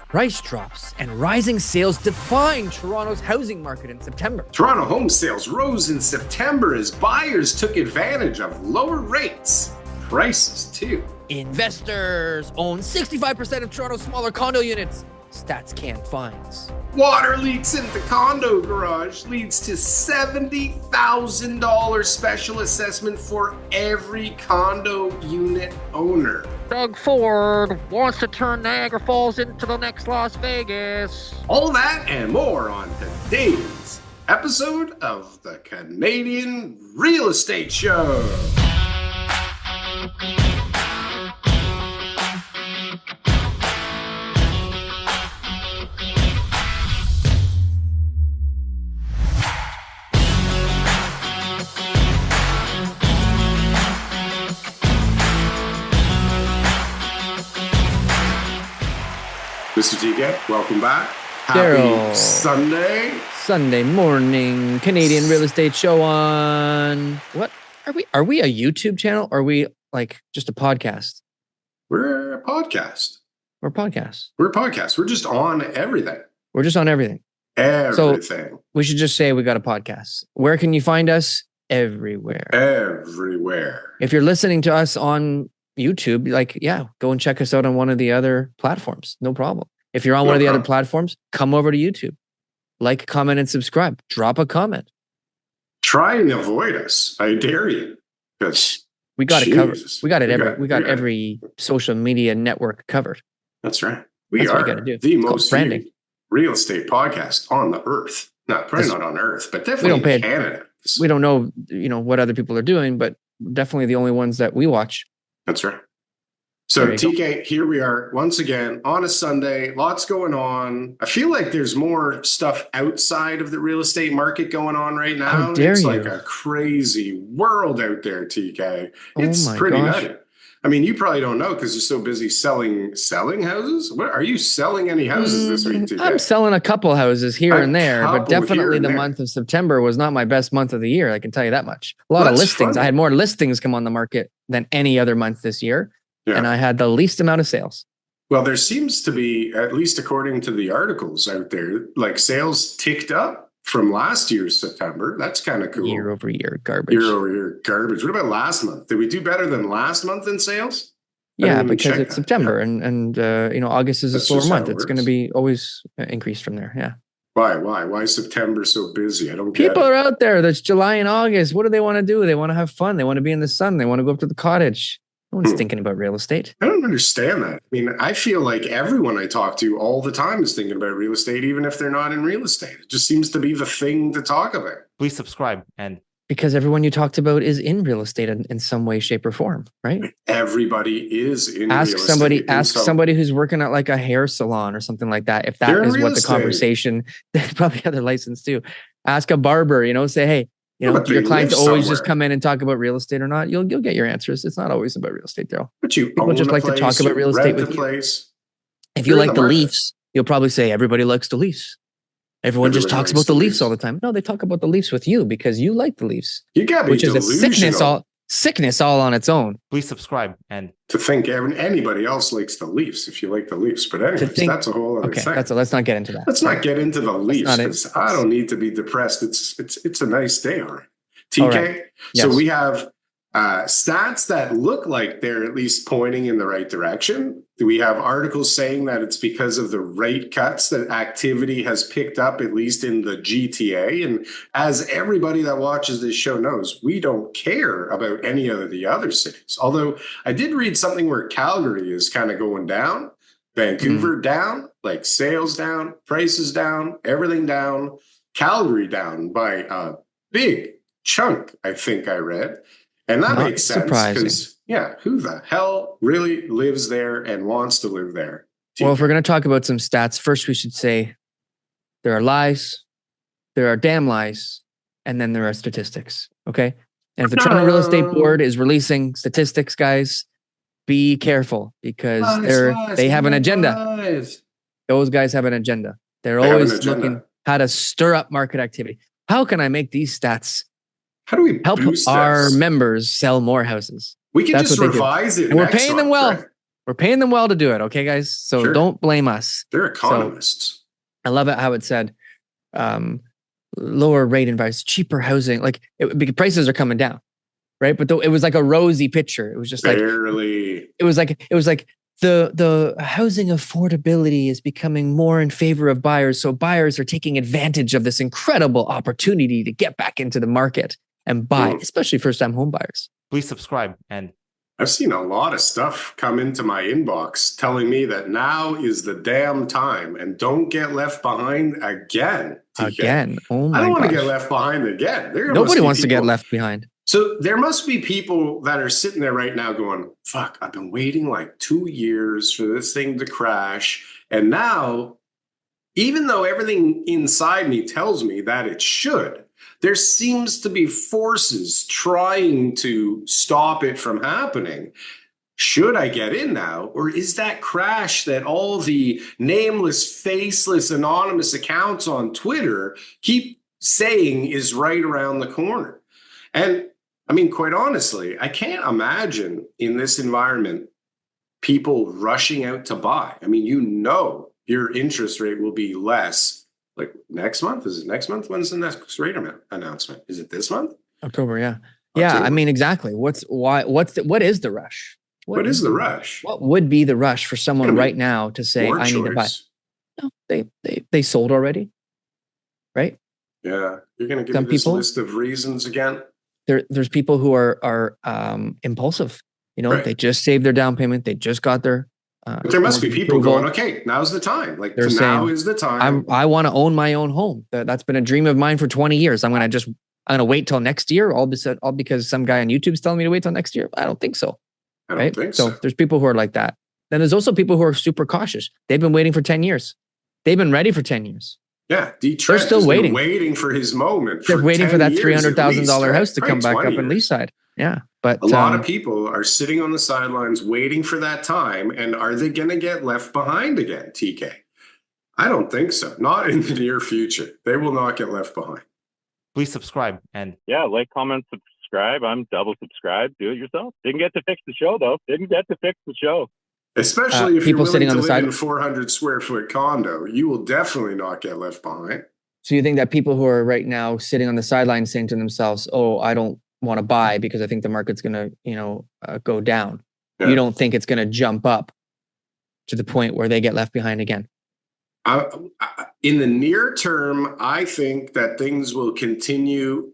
Price drops and rising sales define Toronto's housing market in September. Toronto home sales rose in September as buyers took advantage of lower rates. Prices, too. Investors own 65% of Toronto's smaller condo units. StatsCan finds. Water leaks in the condo garage leads to $70,000 special assessment for every condo unit owner. Doug Ford wants to turn Niagara Falls into the next Las Vegas. All that and more on today's episode of the Canadian Real Estate Show. Mr. TK, welcome back. Darryl. Happy Sunday morning, Canadian Real Estate Show on... What? Are we a YouTube channel or are we like just a podcast? We're a podcast. We're a podcast. We're a podcast. We're just on everything. We're just on everything. Everything. So we should just say we got a podcast. Where can you find us? Everywhere. Everywhere. If you're listening to us on YouTube, go and check us out on one of the other platforms. No problem. If you're on one of the other platforms, come over to YouTube. Like, comment, and subscribe. Drop a comment. Try and avoid us. I dare you. Because we got it covered. We got it. We got every social media network covered. That's right. That's are what gotta do. the It's most branding. real estate podcast on the earth. Probably not on earth, but definitely in Canada. We don't know, what other people are doing, but definitely the only ones that we watch. That's right. So TK, here we are once again on a Sunday, lots going on. I feel like there's more stuff outside of the real estate market going on right now. How dare it's you. like a crazy world out there, TK. Oh It's my pretty gosh. nutty. I mean, you probably don't know because you're so busy selling houses. What are you selling any houses this week, TK? I'm selling a couple houses here and there, but couple here definitely and the there. month of September was not my best month of the year. I can tell you that much. A lot of That's listings. funny. I had more listings come on the market than any other month this year. Yeah. And I had the least amount of sales. Well, there seems to be, at least according to the articles out there, like sales ticked up from last year's September. That's kind of cool. Year over year garbage. Year over year garbage. What about last month? Did we do better than last month in sales? I Yeah, didn't even because check it's that. September and August is That's a slower just how month. it It's going to works. be always increased from there. Yeah. Why is September so busy? I don't get People it. are out there. That's July and August. What do they want to do? They want to have fun. They want to be in the sun. They want to go up to the cottage. No one's thinking about real estate. I don't understand that. I mean, I feel like everyone I talk to all the time is thinking about real estate, even if they're not in real estate. It just seems to be the thing to talk about. Please subscribe and Because everyone you talked about is in real estate in some way, shape, or form, right? Everybody is in Ask real somebody, estate. ask somebody who's working at like a hair salon or something like that. If that They're in is real what the estate. conversation, they probably have their license too. Ask a barber, say, hey, But do your they clients live always just somewhere. come in and talk about real estate or not? You'll get your answers. It's not always about real estate, Daryl. But you People own just a like to talk place, about you real estate rent with the you. place. If you You're in like the the market. Leafs, you'll probably say everybody likes the Leafs. Everyone just Everybody talks likes about the the Leafs Leafs. all the time. No, they talk about the Leafs with you because you like the Leafs, You got to be which is a delusional sickness all on its own. please subscribe and to think anybody else likes the Leafs if you like the Leafs. But anyways, think- that's a whole other Okay, thing. let's not get into that. Let's not get into the Leafs not it. because I don't need to be depressed. It's a nice day, all right. TK, All right. so Yes. we have stats that look like they're at least pointing in the right direction. We have articles saying that it's because of the rate cuts that activity has picked up, at least in the GTA. And as everybody that watches this show knows, we don't care about any of the other cities. Although I did read something where Calgary is kind of going down, Vancouver down, like sales down, prices down, everything down, Calgary down by a big chunk, I think I read. And that Not makes sense surprising. because, who the hell really lives there and wants to live there? Well, if we're going to talk about some stats, first we should say there are lies, there are damn lies, and then there are statistics. Okay. And if the Toronto Real Estate Board is releasing statistics, guys, be careful because they have an agenda. Those guys have an agenda. They're They have an always agenda. looking how to stir up market activity. How can I make these stats How do we help boost our this? members sell more houses? We can That's just what they do. revise it. And we're next paying them month, well. right? We're paying them well to do it. Okay, guys. So Sure. don't blame us. They're economists. I love it how it said, lower rate environments, cheaper housing. Like because prices are coming down, right? But it was like a rosy picture. It was just Barely. It was like the housing affordability is becoming more in favor of buyers. So buyers are taking advantage of this incredible opportunity to get back into the market and buy, especially first-time home buyers. Please subscribe. And I've seen a lot of stuff come into my inbox telling me that now is the damn time and don't get left behind again. TK. Again. Oh my I don't want to gosh. get left behind again. Nobody wants to get left behind. So there must be people that are sitting there right now going, fuck, I've been waiting like 2 years for this thing to crash. And now, even though everything inside me tells me that it should, there seems to be forces trying to stop it from happening. Should I get in now? Or is that crash that all the nameless, faceless, anonymous accounts on Twitter keep saying is right around the corner? And I mean, quite honestly, I can't imagine in this environment people rushing out to buy. I mean, your interest rate will be less. Like next month? Is it next month? When's the next rate announcement? Is it this month? October, yeah. Yeah, I mean, exactly. What is the rush? What is the rush? What would be the rush for someone right now to say, I need to buy? No, they sold already, right? Yeah. You're going to give me this list of reasons again? There's people who are impulsive. You know, They just saved their down payment. They just got their but there must be people going, okay, now's the time. Like now is the time. I want to own my own home. That's been a dream of mine for 20 years. I'm going to wait till next year, all because some guy on YouTube is telling me to wait till next year. I don't think so. I don't think so. So there's people who are like that. Then there's also people who are super cautious. They've been waiting for 10 years. They've been ready for 10 years. Yeah, they're still waiting for his moment. They're waiting for that $300,000 house to come back up in Leaside. Yeah, but a lot of people are sitting on the sidelines waiting for that time. And are they going to get left behind again, TK? I don't think so. Not in the near future. They will not get left behind. please subscribe. And yeah, like, comment, subscribe. I'm double subscribed. Do it yourself. Didn't get to fix the show, though. Didn't get to fix the show. Especially if you're willing to live in a 400 square foot condo, you will definitely not get left behind. So you think that people who are right now sitting on the sidelines saying to themselves, oh, I don't want to buy because I think the market's going to, go down. Yeah. You don't think it's going to jump up to the point where they get left behind again? In the near term, I think that things will continue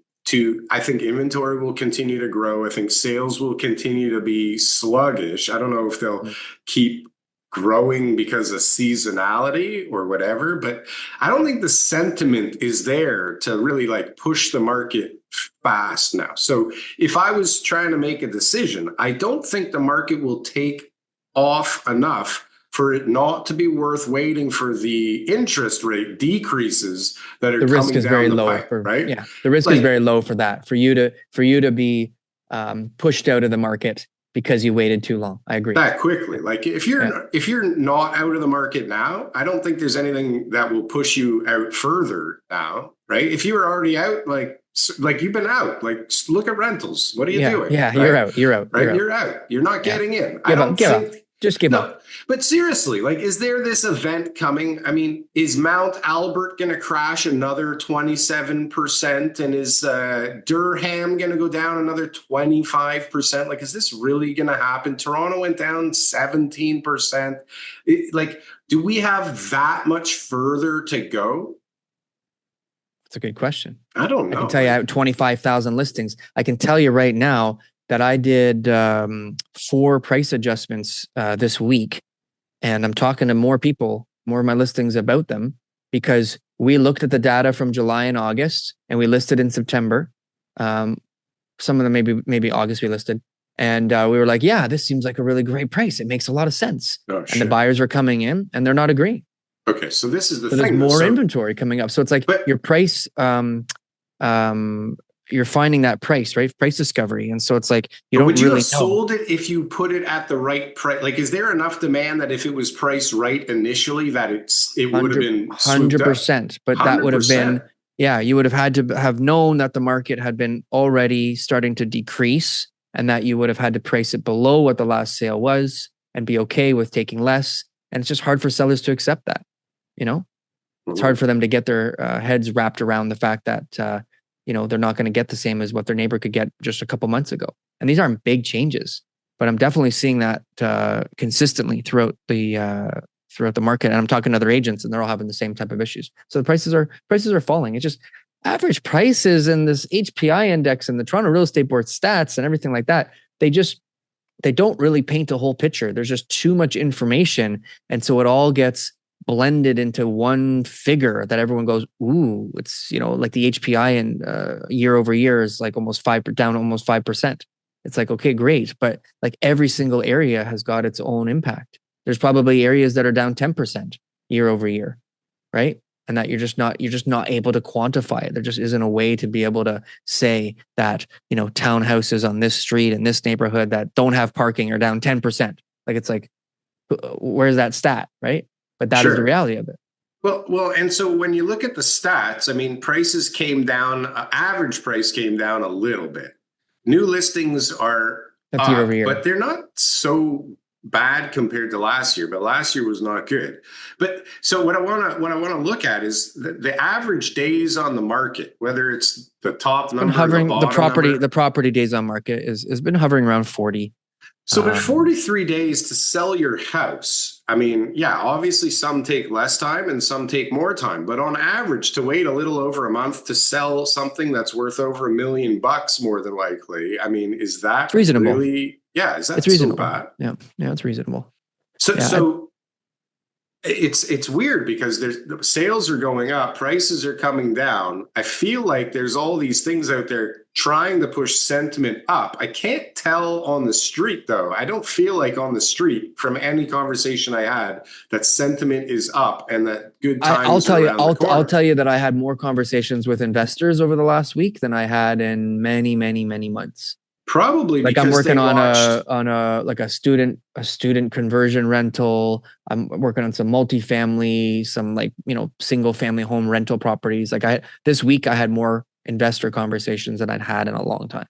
I think inventory will continue to grow. I think sales will continue to be sluggish. I don't know if they'll keep growing because of seasonality or whatever, but I don't think the sentiment is there to really push the market fast now. So if I was trying to make a decision, I don't think the market will take off enough for it not to be worth waiting for the interest rate decreases that are coming down the pipe. The risk is very low, right? Yeah, the risk is very low for that. For you to be pushed out of the market because you waited too long. I agree. That quickly. If you're not out of the market now, I don't think there's anything that will push you out further now, right? If you were already out, you've been out, look at rentals. What are you doing? Yeah, right? You're out. Right? You're out. You're not getting in. Give up. Just give up. But seriously, is there this event coming? I mean, is Mount Albert going to crash another 27%? And is Durham going to go down another 25%? Is this really going to happen? Toronto went down 17%. Do we have that much further to go? That's a good question. I don't know. I can tell you I have 25,000 listings. I can tell you right now that I did 4 price adjustments this week. And I'm talking to more of my listings about them, because we looked at the data from July and August and we listed in September. Some of them maybe August we listed. And we were like, yeah, this seems like a really great price. It makes a lot of sense. And the buyers are coming in and they're not agreeing. Okay, so this is the thing. There's more inventory coming up. So it's your price... you're finding that price, right? Price discovery. And so it's you don't would really you have sold it if you put it at the right price? is there enough demand that if it was priced right initially, that it would have been 100%, but 100%. That would have been, you would have had to have known that the market had been already starting to decrease and that you would have had to price it below what the last sale was. and be okay with taking less. And it's just hard for sellers to accept that. It's hard for them to get their heads wrapped around the fact that, they're not going to get the same as what their neighbor could get just a couple months ago. And these aren't big changes, but I'm definitely seeing that consistently throughout the market. And I'm talking to other agents, and they're all having the same type of issues. So the prices are falling. It's just average prices and this HPI index and the Toronto Real Estate Board stats and everything like that. They don't really paint a whole picture. There's just too much information. And so it all gets blended into one figure that everyone goes, ooh, it's, like the HPI and year over year is like almost down almost 5%. It's like, okay, great. But like every single area has got its own impact. There's probably areas that are down 10% year over year, right? And that you're just not able to quantify it. There just isn't a way to be able to say that, townhouses on this street in this neighborhood that don't have parking are down 10%. Like, it's like, where's that stat, right? But that is the reality of it. Well, and so when you look at the stats, I mean, prices came down, average price came down a little bit. New listings are up, year over year, but they're not so bad compared to last year. But last year was not good. But so what I want to look at is the average days on the market, whether it's the top number, hovering, or the bottom number. The property days on market has been hovering around 40. So with 43 days to sell your house, I mean, yeah, obviously some take less time and some take more time, but on average to wait a little over a month to sell something that's worth over $1 million more than likely. I mean, is that reasonable? Really, yeah, is that it's reasonable. So bad? Yeah, it's reasonable. So it's weird because the sales are going up, prices are coming down. I feel like there's all these things out there trying to push sentiment up. I can't tell on the street, though. I don't feel like on the street from any conversation I had that sentiment is up and that good times. I'll tell you that I had more conversations with investors over the last week than I had in many, many, many months. Probably like I'm working on a student conversion rental. I'm working on some multifamily, some single family home rental properties. This week I had more investor conversations than I'd had in a long time.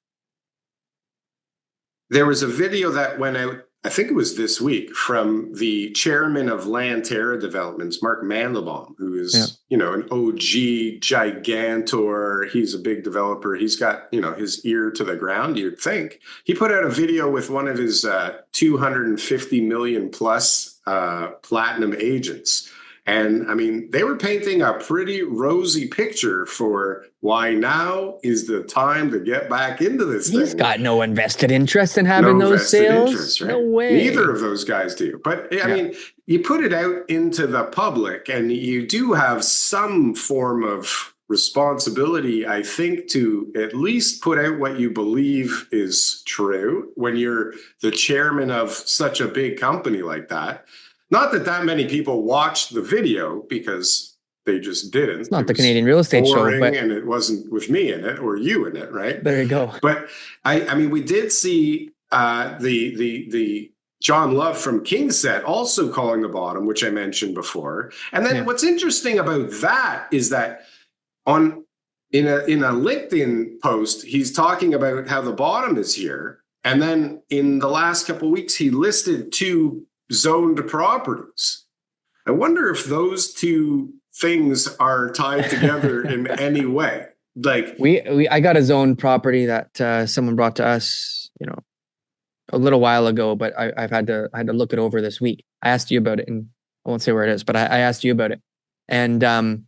There was a video that went out, I think it was this week, from the chairman of Lanterra Developments, Mark Mandelbaum, who is, an OG gigantor. He's a big developer. He's got, his ear to the ground, you'd think. He put out a video with one of his 250 million plus platinum agents. And I mean, they were painting a pretty rosy picture for why now is the time to get back into this thing. He's got no invested interest in having those sales. Right? No way. Neither of those guys do. But I mean, you put it out into the public and you do have some form of responsibility, I think, to at least put out what you believe is true when you're the chairman of such a big company like that. Not that many people watched the video because they just didn't. It's not the Canadian Real Estate Show, but and it wasn't with me in it or you in it, right? There you go. But I mean, we did see the John Love from Kingset also calling the bottom, which I mentioned before. And then what's interesting about that is that in a LinkedIn post, he's talking about how the bottom is here, and then in the last couple of weeks, he listed 2 zoned properties. I wonder if those 2 things are tied together in any way. Like I got a zoned property that someone brought to us, a little while ago, but I had to look it over this week. I asked you about it, and I won't say where it is, but I asked you about it. And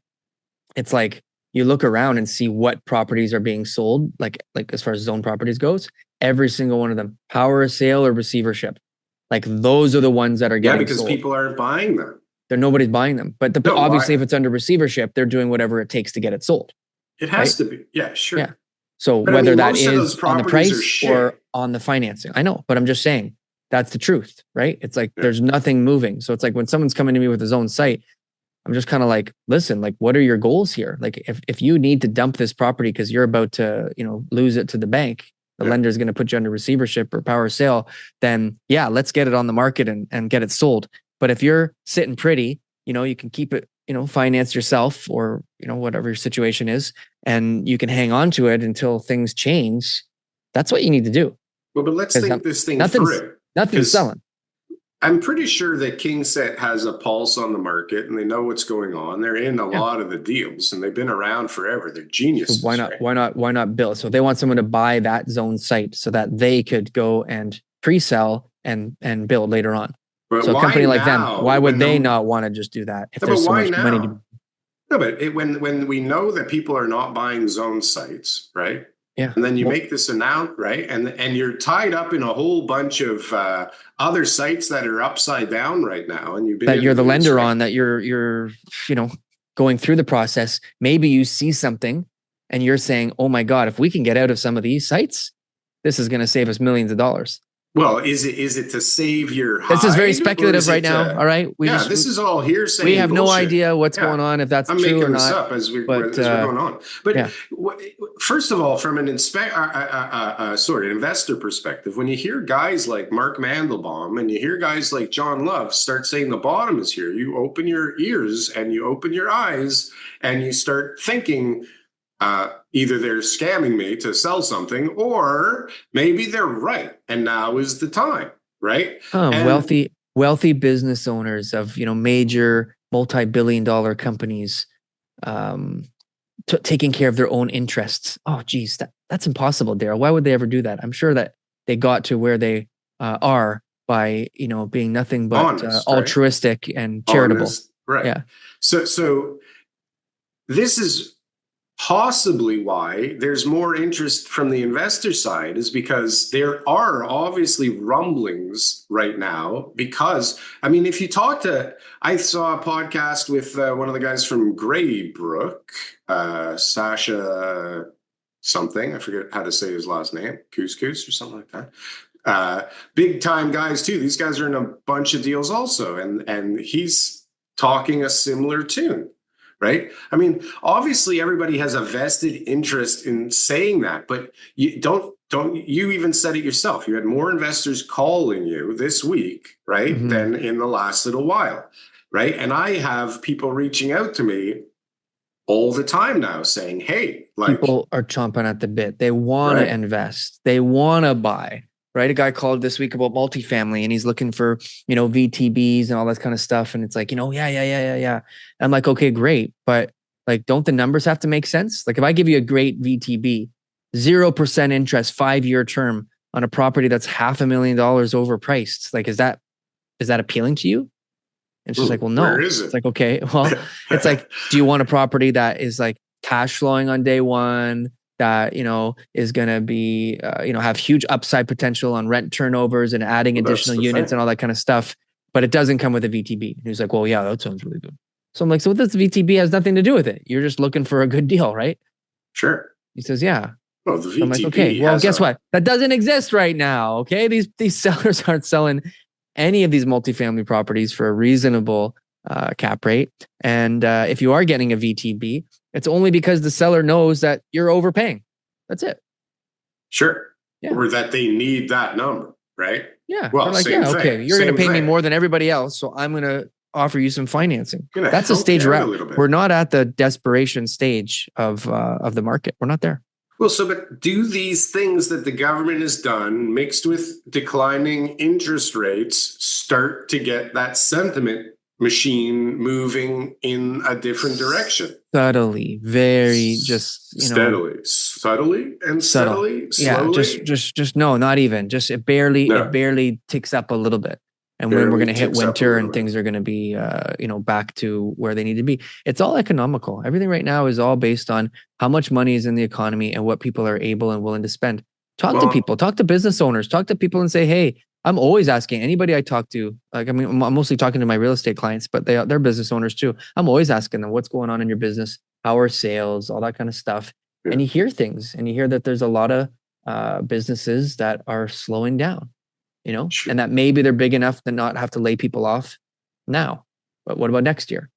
it's like you look around and see what properties are being sold, like as far as zoned properties goes, every single one of them, power of sale or receivership. Like those are the ones that are getting because sold. People aren't buying them. Nobody's buying them. But obviously, if it's under receivership, they're doing whatever it takes to get it sold. It has to be. Yeah, sure. Yeah. So but whether that is on the price or on the financing, I know, but I'm just saying that's the truth, right? It's like there's nothing moving. So it's like when someone's coming to me with his own site, I'm just kind of like, listen, like, what are your goals here? Like, if you need to dump this property because you're about to, lose it to the bank, the lender is going to put you under receivership or power of sale, then let's get it on the market and get it sold. But if you're sitting pretty, you can keep it, finance yourself or, whatever your situation is, and you can hang on to it until things change. That's what you need to do. Well, but let's think this thing through. Nothing's selling. I'm pretty sure that KingSett has a pulse on the market and they know what's going on. They're in a lot of the deals and they've been around forever. They're geniuses. So why not build? So they want someone to buy that zone site so that they could go and pre-sell and build later on. But so a company like them, why would they not want to just do that if there's so much money to? No, but when we know that people are not buying zone sites, right? Yeah. And then you make this announcement, right? And you're tied up in a whole bunch of other sites that are upside down right now. And you're the lender on, that you're going through the process. Maybe you see something and you're saying, oh my God, if we can get out of some of these sites, this is going to save us millions of dollars. Well, is it to save your hide? This is very speculative right now. All right. This is all hearsay. We have no idea what's going on, if that's true or not. I'm making this up as we're going on. But first of all, from an investor perspective, when you hear guys like Mark Mandelbaum and you hear guys like John Love start saying the bottom is here, you open your ears and you open your eyes and you start thinking, either they're scamming me to sell something, or maybe they're right, and now is the time, right? Wealthy business owners of major multi-billion-dollar companies, taking care of their own interests. Oh, geez, that's impossible, Darryl. Why would they ever do that? I'm sure that they got to where they are by being nothing but honest, altruistic and charitable. Honest, right? Yeah. So this is possibly why there's more interest from the investor side, is because there are obviously rumblings right now. Because, I mean, if you talk to, I saw a podcast with one of the guys from Graybrook, Sasha something, I forget how to say his last name, Couscous or something like that. Big time guys too. These guys are in a bunch of deals also. And he's talking a similar tune. Right. I mean, obviously, everybody has a vested interest in saying that, but you you even said it yourself. You had more investors calling you this week, right, than in the last little while. Right. And I have people reaching out to me all the time now saying, hey, people are chomping at the bit. They want to invest. They want to buy. Right. A guy called this week about multifamily and he's looking for, VTBs and all that kind of stuff. And it's like, yeah. I'm like, okay, great. But don't the numbers have to make sense? Like if I give you a great VTB, 0% interest, 5-year term on a property that's $500,000 overpriced. Like, is that appealing to you? And she's like, well, no. Where is it? It's like, okay, well, it's like, do you want a property that is like cash flowing on day one? That, is going to be, have huge upside potential on rent turnovers and adding additional units and all that kind of stuff. But it doesn't come with a VTB. And he's like, well, yeah, that sounds really good. So I'm like, so this VTB has nothing to do with it. You're just looking for a good deal, right? Sure. He says, yeah. Well, the VTB I'm like, okay, well, guess what? That doesn't exist right now. Okay. These sellers aren't selling any of these multifamily properties for a reasonable cap rate. And if you are getting a VTB, it's only because the seller knows that you're overpaying. That's it. Sure. Yeah. Or that they need that number, right? Yeah. Well, like, yeah, okay, you're going to pay me more than everybody else, so I'm going to offer you some financing. That's a stage we're at. We're not at the desperation stage of the market. We're not there. Well, but do these things that the government has done, mixed with declining interest rates, start to get that sentiment machine moving in a different direction? Subtly, very just, subtly and steadily, slowly? Yeah, just no, not even. Just it barely ticks up a little bit. And when we're going to hit winter and things are going to be, back to where they need to be. It's all economical. Everything right now is all based on how much money is in the economy and what people are able and willing to spend. Talk to people, talk to business owners, talk to people and say, hey, I'm always asking anybody I talk to, I'm mostly talking to my real estate clients, but they're business owners too. I'm always asking them, what's going on in your business? How are sales? All that kind of stuff. Yeah. And you hear things and you hear that there's a lot of businesses that are slowing down, sure. And that maybe they're big enough to not have to lay people off now. But what about next year?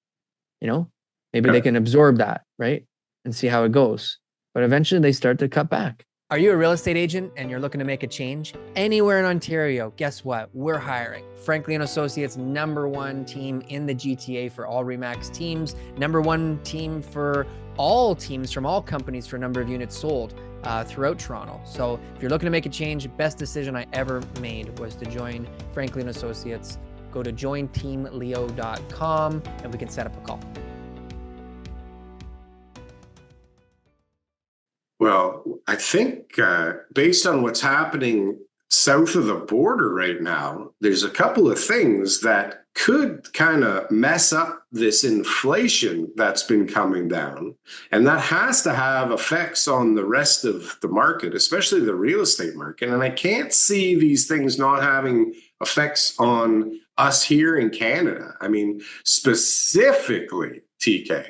Maybe they can absorb that, right? And see how it goes. But eventually they start to cut back. Are you a real estate agent and you're looking to make a change? Anywhere in Ontario, guess what? We're hiring. Franklin & Associates, #1 team in the GTA for all RE/MAX teams, #1 team for all teams from all companies for number of units sold throughout Toronto. So if you're looking to make a change, best decision I ever made was to join Franklin & Associates. go to jointeamleo.com and we can set up a call. Well, I think based on what's happening south of the border right now, there's a couple of things that could kind of mess up this inflation that's been coming down. And that has to have effects on the rest of the market, especially the real estate market. And I can't see these things not having effects on us here in Canada. I mean, specifically, TK,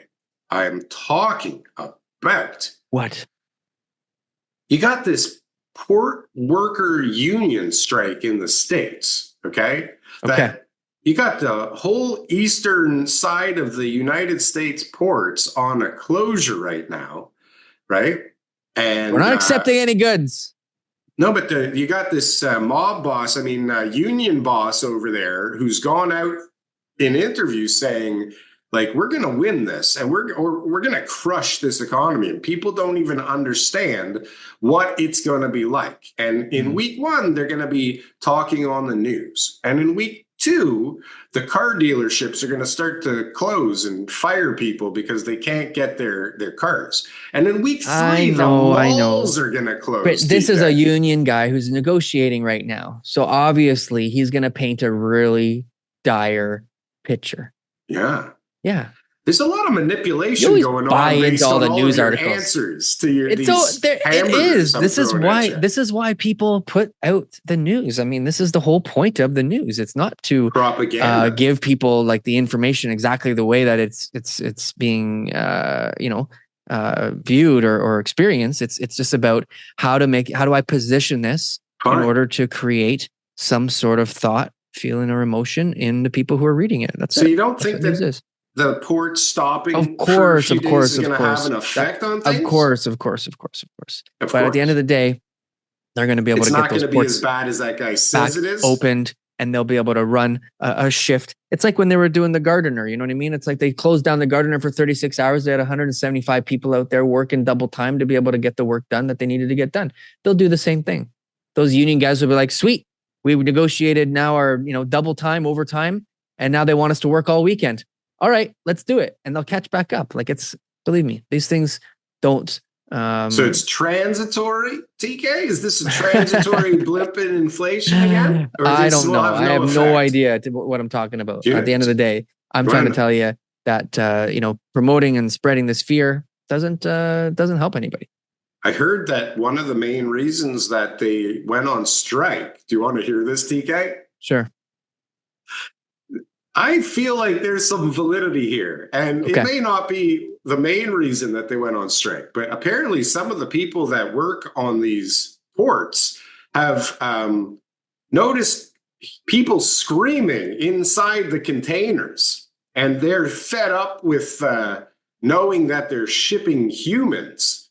I am talking about What? you got this port worker union strike in the States, okay? That you got the whole eastern side of the United States ports on a closure right now, right? And we're not accepting any goods. No, but you got this mob boss, union boss over there who's gone out in interviews saying, like, we're going to win this and we're going to crush this economy. And people don't even understand what it's going to be like. And in week one, they're going to be talking on the news. And in week two, the car dealerships are going to start to close and fire people because they can't get their cars. And in week three, the malls are going to close. But this is a union guy who's negotiating right now. So obviously he's going to paint a really dire picture. Yeah. Yeah. There's a lot of manipulation going on based on all news articles. Answers to your it is. This is why people put out the news. I mean, this is the whole point of the news. It's not to propaganda. Give people like the information exactly the way that it's being viewed or experienced. It's just about how do I position this in order to create some sort of thought, feeling, or emotion in the people who are reading it. That's so it. You don't think that the port stopping is going to have an effect on things? Of course. But at the end of the day, they're going to be able to get those ports. It's not going to be as bad as that guy says it is. Opened, and they'll be able to run a shift. It's like when they were doing the Gardener. You know what I mean? It's like they closed down the Gardener for 36 hours. They had 175 people out there working double time to be able to get the work done that they needed to get done. They'll do the same thing. Those union guys will be like, sweet, we negotiated now our double time, overtime, and now they want us to work all weekend. All right, let's do it. And they'll catch back up. Like, believe me, these things don't. So it's transitory, TK? Is this a transitory blip in inflation again? Or I don't know. I have no idea what I'm talking about. At the end of the day, I'm trying to tell you that, promoting and spreading this fear doesn't help anybody. I heard that one of the main reasons that they went on strike. Do you want to hear this, TK? Sure. I feel like there's some validity here, and it may not be the main reason that they went on strike, but apparently some of the people that work on these ports have noticed people screaming inside the containers, and they're fed up with knowing that they're shipping humans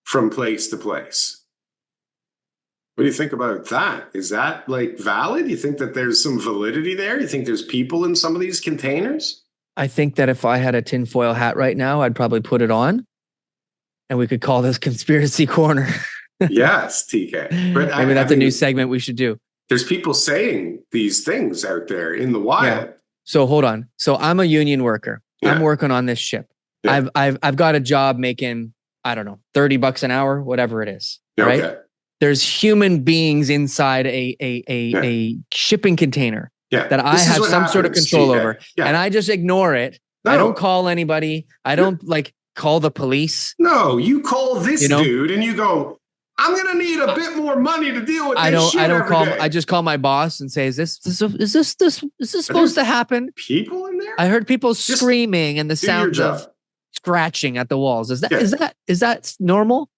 from place to place. What do you think about that? Is that like valid? You think that there's some validity there? You think there's people in some of these containers? I think that if I had a tinfoil hat right now, I'd probably put it on and we could call this Conspiracy Corner. Yes, TK. But maybe that's a new segment we should do. There's people saying these things out there in the wild. Yeah. So hold on. So I'm a union worker. Yeah. I'm working on this ship. Yeah. I've got a job making, I don't know, $30 an hour, whatever it is. Right? Okay. There's human beings inside a shipping container that I have some sort of control over. Yeah. And I just ignore it. No. I don't call anybody. I don't call the police. No, you call this dude and you go, I'm going to need a bit more money to deal with this shit every day. I just call my boss and say, is this supposed to happen? People in there? I heard people screaming and the sound of scratching at the walls. Is that normal?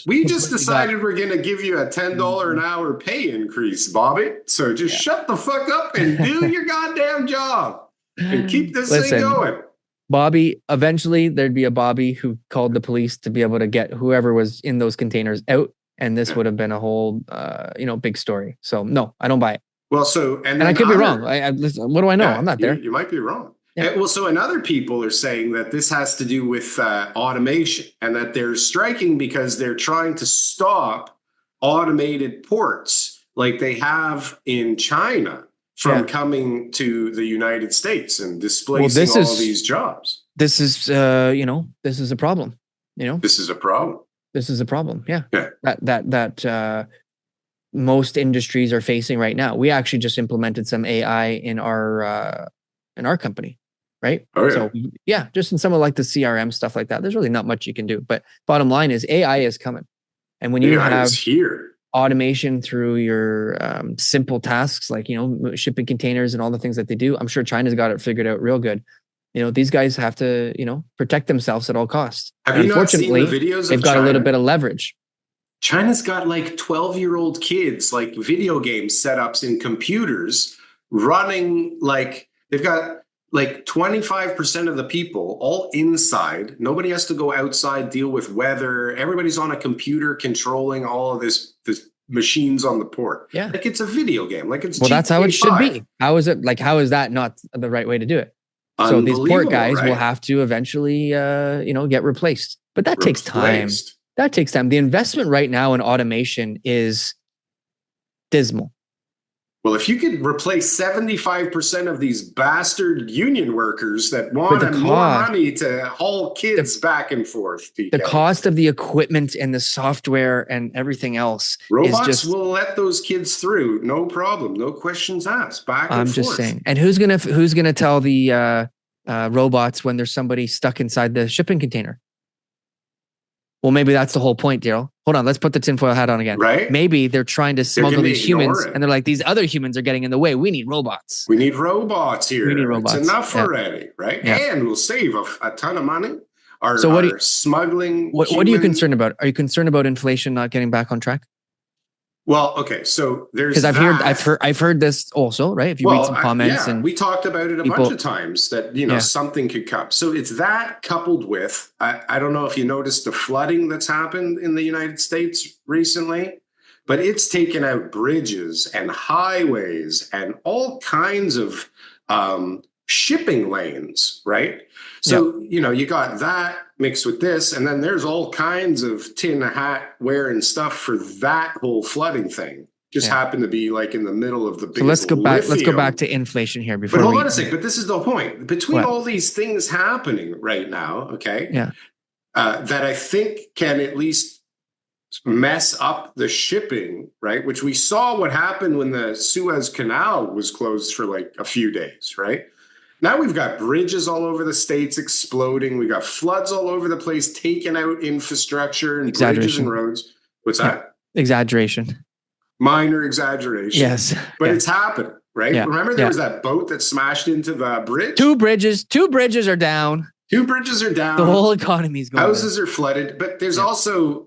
We just decided we're going to give you a $10 an hour pay increase, Bobby. So just shut the fuck up and do your goddamn job and keep this thing going. Bobby, eventually there'd be a Bobby who called the police to be able to get whoever was in those containers out. And this would have been a whole, big story. So no, I don't buy it. Well, and I could be wrong. Listen, what do I know? I'm not there. You might be wrong. Yeah. So other people are saying that this has to do with automation and that they're striking because they're trying to stop automated ports like they have in China from coming to the United States and displacing all these jobs. This is, this is a problem. This is a problem. This is a problem. Yeah. That most industries are facing right now. We actually just implemented some AI in our company, right? Oh, yeah. So yeah, just in some of like the CRM stuff like that, there's really not much you can do. But bottom line is AI is coming. And when you have automation through your simple tasks, like, shipping containers and all the things that they do, I'm sure China's got it figured out real good. These guys have to, protect themselves at all costs. Have you not seen the videos of they've got China? A little bit of leverage. China's got like 12-year-old kids, like video game setups in computers running, like they've got like 25% of the people all inside. Nobody has to go outside, deal with weather. Everybody's on a computer controlling all of this machines on the port. Yeah. Like it's a video game. Like it's that's how it should be. How is it? Like, how is that not the right way to do it? So these port guys will have to eventually, get replaced. But that takes time. That takes time. The investment right now in automation is dismal. Well, if you could replace 75% of these bastard union workers that want more money to haul kids back and forth. DK. The cost of the equipment and the software and everything else. Robots will let those kids through. No problem. No questions asked. I'm just saying. And who's gonna tell the robots when there's somebody stuck inside the shipping container? Well, maybe that's the whole point, Darryl. Hold on, let's put the tinfoil hat on again. Right? Maybe they're trying to smuggle these humans, and they're like, these other humans are getting in the way. We need robots. We need robots here. We need robots. It's enough already, right? Yeah. And we'll save a ton of money. Smuggling. What are you concerned about? Are you concerned about inflation not getting back on track? Well, okay, so there's because I've heard this also, right? If you read some comments, and we talked about it a bunch of times that something could come. So it's that coupled with I don't know if you noticed the flooding that's happened in the United States recently, but it's taken out bridges and highways and all kinds of shipping lanes, right? So, you got that mixed with this, and then there's all kinds of tin hat wearing stuff for that whole flooding thing. Just happened to be like in the middle of the big. So let's go back to inflation here before. But hold on a sec. But this is the point. Between all these things happening right now, okay? Yeah. That I think can at least mess up the shipping, right? Which we saw what happened when the Suez Canal was closed for like a few days, right? Now we've got bridges all over the States exploding. We got floods all over the place, taking out infrastructure and bridges and roads. What's that? Exaggeration. Minor exaggeration. Yes. But it's happening, right? Yeah. Remember there was that boat that smashed into the bridge? Two bridges are down. Two bridges are down. The whole economy's going Houses are flooded. But there's also,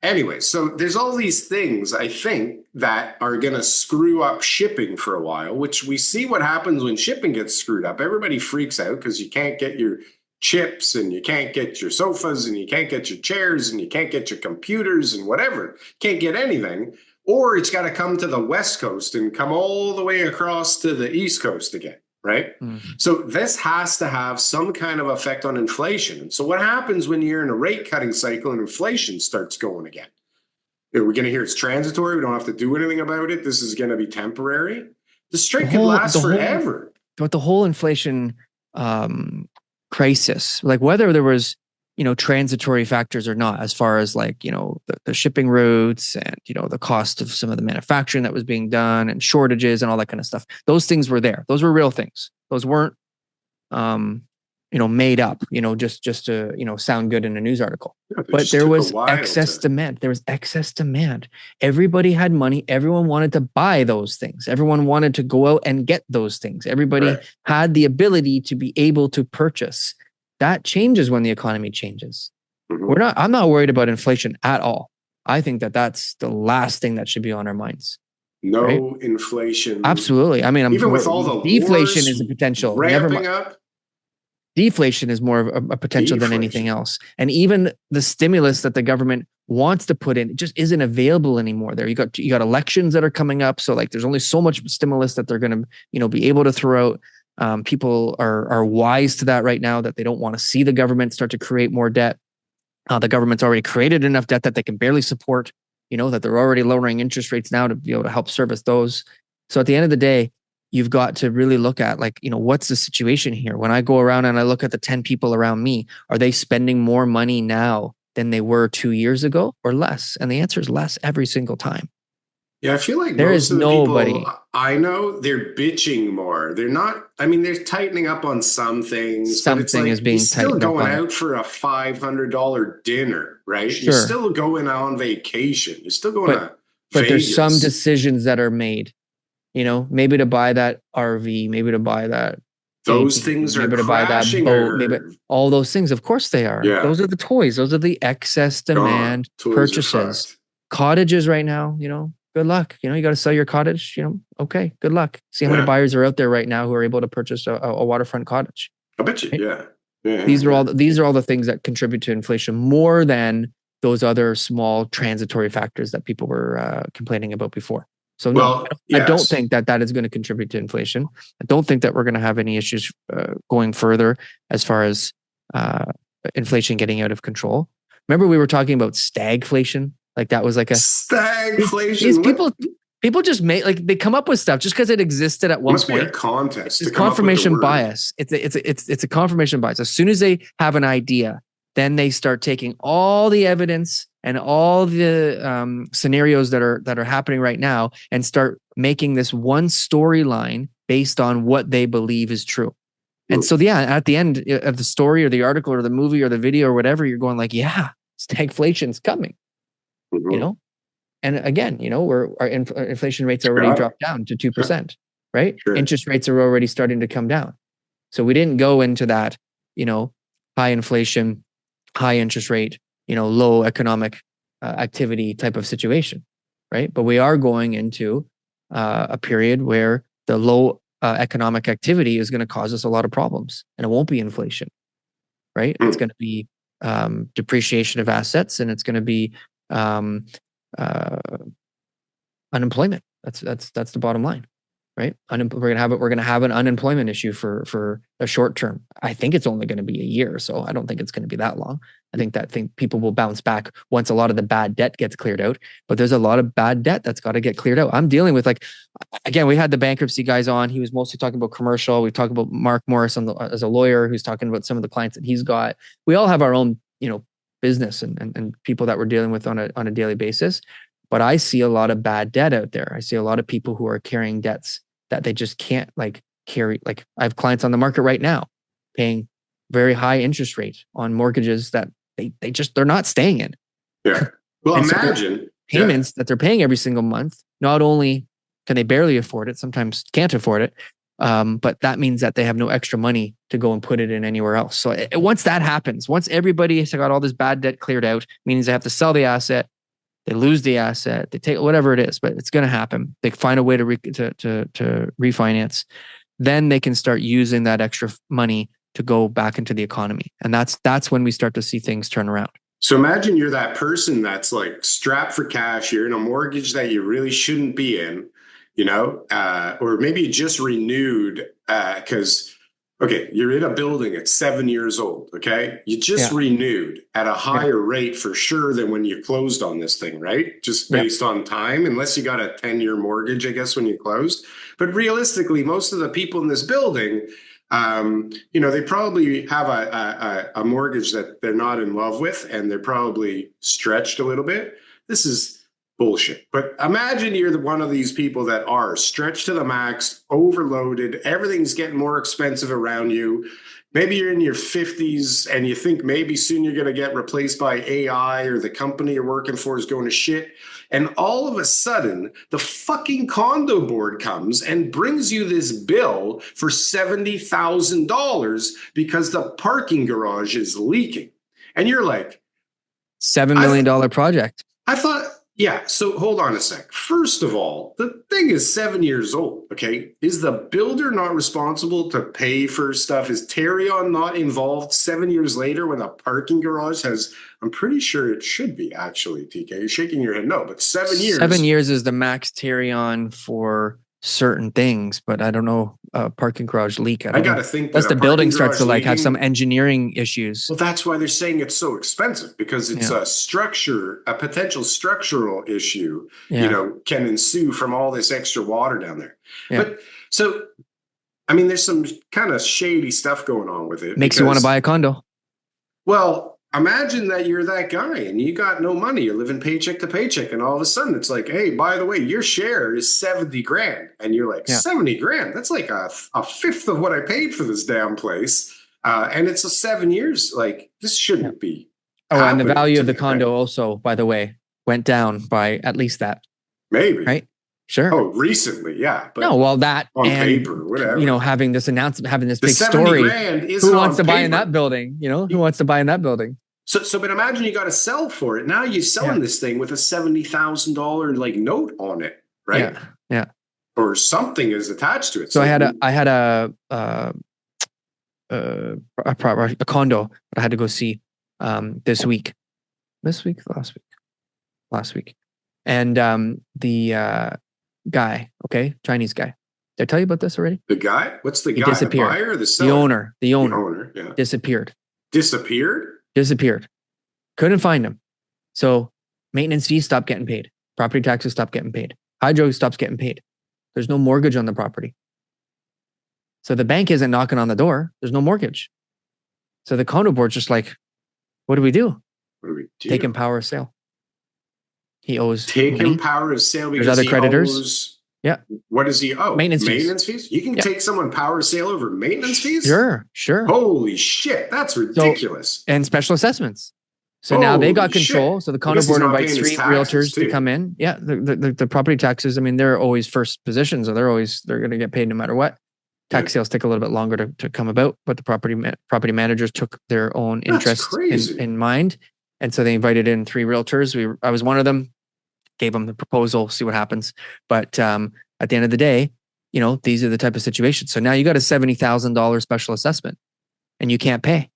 anyway, so there's all these things, I think, that are going to screw up shipping for a while, which we see what happens when shipping gets screwed up. Everybody freaks out because you can't get your chips and you can't get your sofas and you can't get your chairs and you can't get your computers and whatever. Can't get anything. Or it's got to come to the West Coast and come all the way across to the East Coast again. Right. Mm-hmm. So this has to have some kind of effect on inflation. And so what happens when you're in a rate cutting cycle and inflation starts going again? Are we going to hear it's transitory? We don't have to do anything about it. This is going to be temporary. The strike could last forever. But the whole inflation crisis, like whether there was, transitory factors or not, as far as like, the shipping routes and, the cost of some of the manufacturing that was being done and shortages and all that kind of stuff. Those things were there. Those were real things. Those weren't, made up, just to, sound good in a news article. Yeah, but there was excess demand. There was excess demand. Everybody had money. Everyone wanted to buy those things. Everyone wanted to go out and get those things. Everybody had the ability to be able to purchase. That changes when the economy changes. Mm-hmm. I'm not worried about inflation at all. I think that's the last thing that should be on our minds. No inflation. Absolutely. I mean, even with all the deflation is a potential. Ramping up. Deflation is more of a potential than anything else. And even the stimulus that the government wants to put in, it just isn't available anymore. There, you got elections that are coming up. So like, there's only so much stimulus that they're going to, be able to throw out. People are wise to that right now, that they don't want to see the government start to create more debt. The government's already created enough debt that they can barely support, that they're already lowering interest rates now to be able to help service those. So at the end of the day, you've got to really look at, like, what's the situation here? When I go around and I look at the 10 people around me, are they spending more money now than they were 2 years ago or less? And the answer is less every single time. Yeah, I feel like there most is of the nobody. people I know, they're bitching more. They're not, I mean, they're tightening up on some things, but it's Something like is being you're still tightened up going on. out for a $500 dinner, right? Sure. You're still going on vacation. You're still going to but there's Vegas. some decisions that are made, maybe to buy that RV, maybe to buy that Those ATV, things are maybe to buy that crashing, boat, or maybe all those things. Of course they are. Yeah. Those are the toys. Those are the excess demand Toys are purchases. fucked. Cottages right now, good luck. You got to sell your cottage, okay, good luck. See how many buyers are out there right now who are able to purchase a waterfront cottage. I bet you, right? Yeah. These are all the things that contribute to inflation more than those other small transitory factors that people were complaining about before. So no, I don't think that is going to contribute to inflation. I don't think that we're going to have any issues going further as far as inflation getting out of control. Remember, we were talking about stagflation. Like that was like a stagflation. These people just make, like, they come up with stuff just because it existed at one point. Must be a contest. It's confirmation bias. It's a confirmation bias. As soon as they have an idea, then they start taking all the evidence and all the scenarios that are happening right now and start making this one storyline based on what they believe is true. And so, at the end of the story or the article or the movie or the video or whatever, you're going like, stagflation's coming. And again, our inflation rates already dropped down to 2%, right? Sure. Interest rates are already starting to come down. So we didn't go into that, high inflation, high interest rate, low economic activity type of situation, right? But we are going into a period where the low economic activity is going to cause us a lot of problems, and it won't be inflation, right? It's going to be depreciation of assets, and it's going to be unemployment. That's the bottom line, right? We're gonna have an unemployment issue for a short term. I think it's only going to be a year, so I don't think it's going to be that long. I think people will bounce back once a lot of the bad debt gets cleared out. But there's a lot of bad debt that's got to get cleared out. I'm dealing with, again, we had the bankruptcy guys on. He was mostly talking about commercial. We talked about Mark Morris as a lawyer who's talking about some of the clients that he's got. We all have our own, business and people that we're dealing with on a daily basis. But I see a lot of bad debt out there. I see a lot of people who are carrying debts that they just can't carry. Like, I have clients on the market right now paying very high interest rate on mortgages that they're not staying in. Yeah. Well, imagine payments that they're paying every single month. Not only can they barely afford it, sometimes can't afford it, but that means that they have no extra money to go and put it in anywhere else. So once that happens, once everybody has got all this bad debt cleared out, means they have to sell the asset, they lose the asset, they take whatever it is, but it's going to happen. They find a way to refinance. Then they can start using that extra money to go back into the economy. And that's when we start to see things turn around. So imagine you're that person that's strapped for cash. You're in a mortgage that you really shouldn't be in, or maybe you just renewed because, you're in a building at 7 years old. Okay. You just renewed at a higher rate for sure than when you closed on this thing, right? Just based on time, unless you got a 10-year mortgage, I guess, when you closed. But realistically, most of the people in this building, they probably have a mortgage that they're not in love with, and they're probably stretched a little bit. This is bullshit. But imagine you're one of these people that are stretched to the max, overloaded, everything's getting more expensive around you. Maybe you're in your 50s and you think maybe soon you're going to get replaced by AI, or the company you're working for is going to shit. And all of a sudden, the fucking condo board comes and brings you this bill for $70,000 because the parking garage is leaking. And you're like, $7 million project. I thought, so hold on a sec. First of all, the thing is 7 years old, okay? Is the builder not responsible to pay for stuff? Is Terrion not involved 7 years later when a parking garage has, I'm pretty sure it should be actually, TK. You're shaking your head no, but 7 years. 7 years is the max Terrion for certain things, but I don't know, parking garage leak. I got to think that's the building starts to have some engineering issues. Well, that's why they're saying it's so expensive, because it's a potential structural issue, can ensue from all this extra water down there. Yeah. But So, I mean, there's some kind of shady stuff going on with it. Makes you want to buy a condo. Well, imagine that you're that guy and you got no money. You're living paycheck to paycheck. And all of a sudden it's like, hey, by the way, your share is 70 grand. And you're like, 70 grand? That's like a fifth of what I paid for this damn place. And it's 7 years. Like, this shouldn't be. Oh, and the value of the condo also, by the way, went down by at least that. Maybe. Right? Sure. Oh, recently, yeah. But no, well, that on and, paper, whatever. You know, having this announcement, having this big story. Who wants to buy in that building? You know, who wants to buy in that building? So, but imagine you got to sell for it. Now you're selling this thing with a $70,000 like note on it, right? Yeah. Or something is attached to it. So I had a condo that I had to go see last week, and the guy, Chinese guy. Did I tell you about this already? The guy? What's the guy? Disappeared. The buyer or the seller? The owner. Yeah. Disappeared. Disappeared? Couldn't find him. So maintenance fees stopped getting paid. Property taxes stopped getting paid. Hydro stops getting paid. There's no mortgage on the property. So the bank isn't knocking on the door. There's no mortgage. So the condo board's just like, what do we do? Take him power of sale. He owes him power of sale because there's other creditors. What does he owe? Maintenance fees? You can take someone power of sale over maintenance fees? Sure. Holy shit, that's ridiculous. And special assessments. So now they got control. So the condo board invites 3 realtors to come in. Yeah, the property taxes, I mean, they're always first position, so they're going to get paid no matter what. Tax sales take a little bit longer to come about, but the property managers took their own interest in mind. And so they invited in 3 realtors. I was one of them, gave them the proposal, see what happens. But at the end of the day, you know, these are the type of situations. So now you got a $70,000 special assessment and you can't pay.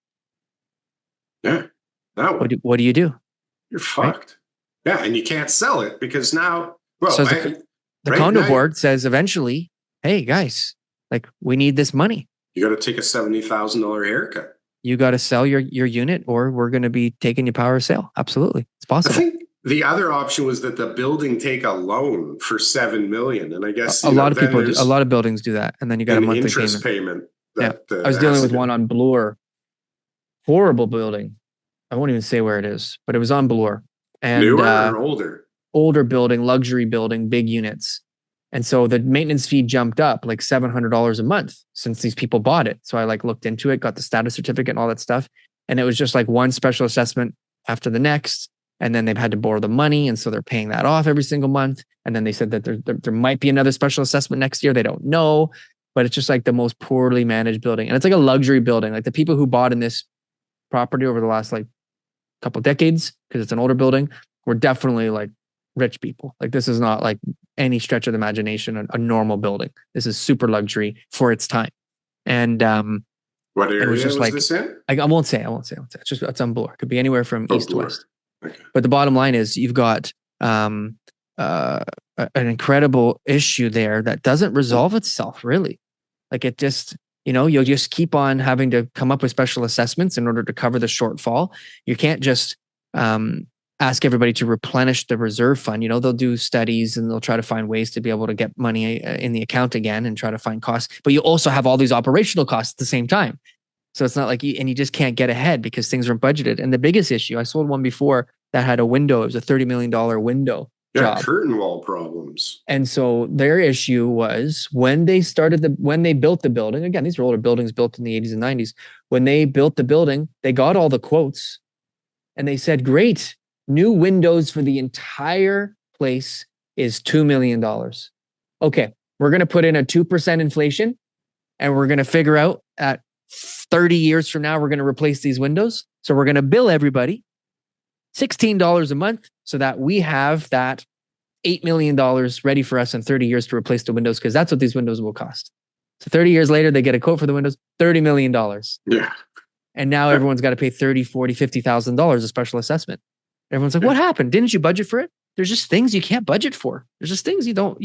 Yeah. What do you do? You're fucked. Right? Yeah. And you can't sell it because now, so the condo board says eventually, hey guys, like we need this money. You got to take a $70,000 haircut. You got to sell your unit or we're going to be taking your power of sale. Absolutely. It's possible. I think the other option was that the building take a loan for $7 million. And I guess a lot of buildings do that. And then you got a monthly interest payment. I was dealing with one on Butler. Horrible building. I won't even say where it is, but it was on Butler. And newer or older? Older building, luxury building, big units. And so the maintenance fee jumped up like $700 a month since these people bought it. So I looked into it, got the status certificate and all that stuff. And it was just like one special assessment after the next. And then they've had to borrow the money. And so they're paying that off every single month. And then they said that there might be another special assessment next year. They don't know, but it's just like the most poorly managed building. And it's like a luxury building. Like the people who bought in this property over the last couple decades, because it's an older building, were definitely like rich people. Like this is not like any stretch of the imagination a normal building. This is super luxury for its time. And what area was this in? I won't say. It's on Butler. It could be anywhere from east to west. Okay. But the bottom line is you've got an incredible issue there that doesn't resolve itself really. Like it just, you'll just keep on having to come up with special assessments in order to cover the shortfall. You can't just ask everybody to replenish the reserve fund. They'll do studies and they'll try to find ways to be able to get money in the account again and try to find costs. But you also have all these operational costs at the same time. So it's not like you just can't get ahead because things aren't budgeted. And the biggest issue, I sold one before that had a window. It was a $30 million window. Yeah, curtain wall problems. And so their issue was when they built the building, again, these are older buildings built in the 80s and 90s. When they built the building, they got all the quotes and they said, great, new windows for the entire place is $2 million. Okay, we're going to put in a 2% inflation and we're going to figure out at 30 years from now, we're going to replace these windows. So we're going to bill everybody $16 a month so that we have that $8 million ready for us in 30 years to replace the windows because that's what these windows will cost. So 30 years later, they get a quote for the windows, $30 million. Yeah. And now everyone's got to pay $30, $40, $50,000 a special assessment. Everyone's like, what happened? Didn't you budget for it? There's just things you can't budget for. There's just things you don't.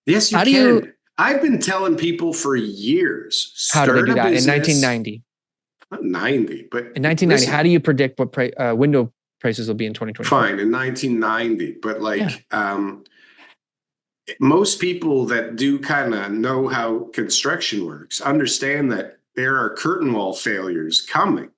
Yes, you can. I've been telling people for years. How do they do that? In 1990. Not 90, but in 1990, how do you predict what window prices will be in 2020? Fine, in 1990, but most people that do kind of know how construction works understand that there are curtain wall failures coming.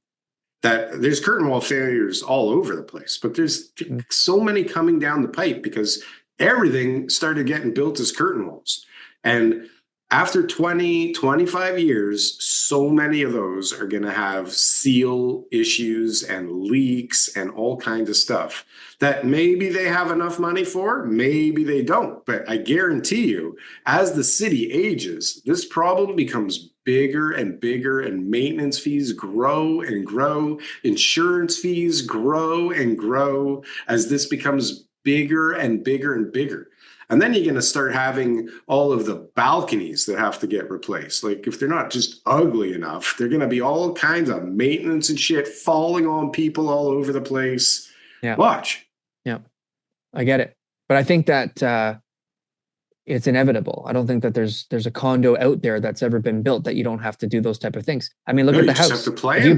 That there's curtain wall failures all over the place, but there's so many coming down the pipe because everything started getting built as curtain walls. And after 20, 25 years, so many of those are going to have seal issues and leaks and all kinds of stuff that maybe they have enough money for, maybe they don't. But I guarantee you, as the city ages, this problem becomes bigger and bigger, and maintenance fees grow and grow. Insurance fees grow and grow as this becomes bigger and bigger and bigger. And then you're going to start having all of the balconies that have to get replaced. Like if they're not just ugly enough, they're going to be all kinds of maintenance and shit falling on people all over the place. Yeah. Watch. Yeah, I get it. But I think that it's inevitable. I don't think that there's a condo out there that's ever been built that you don't have to do those type of things. I mean, look at the house. If you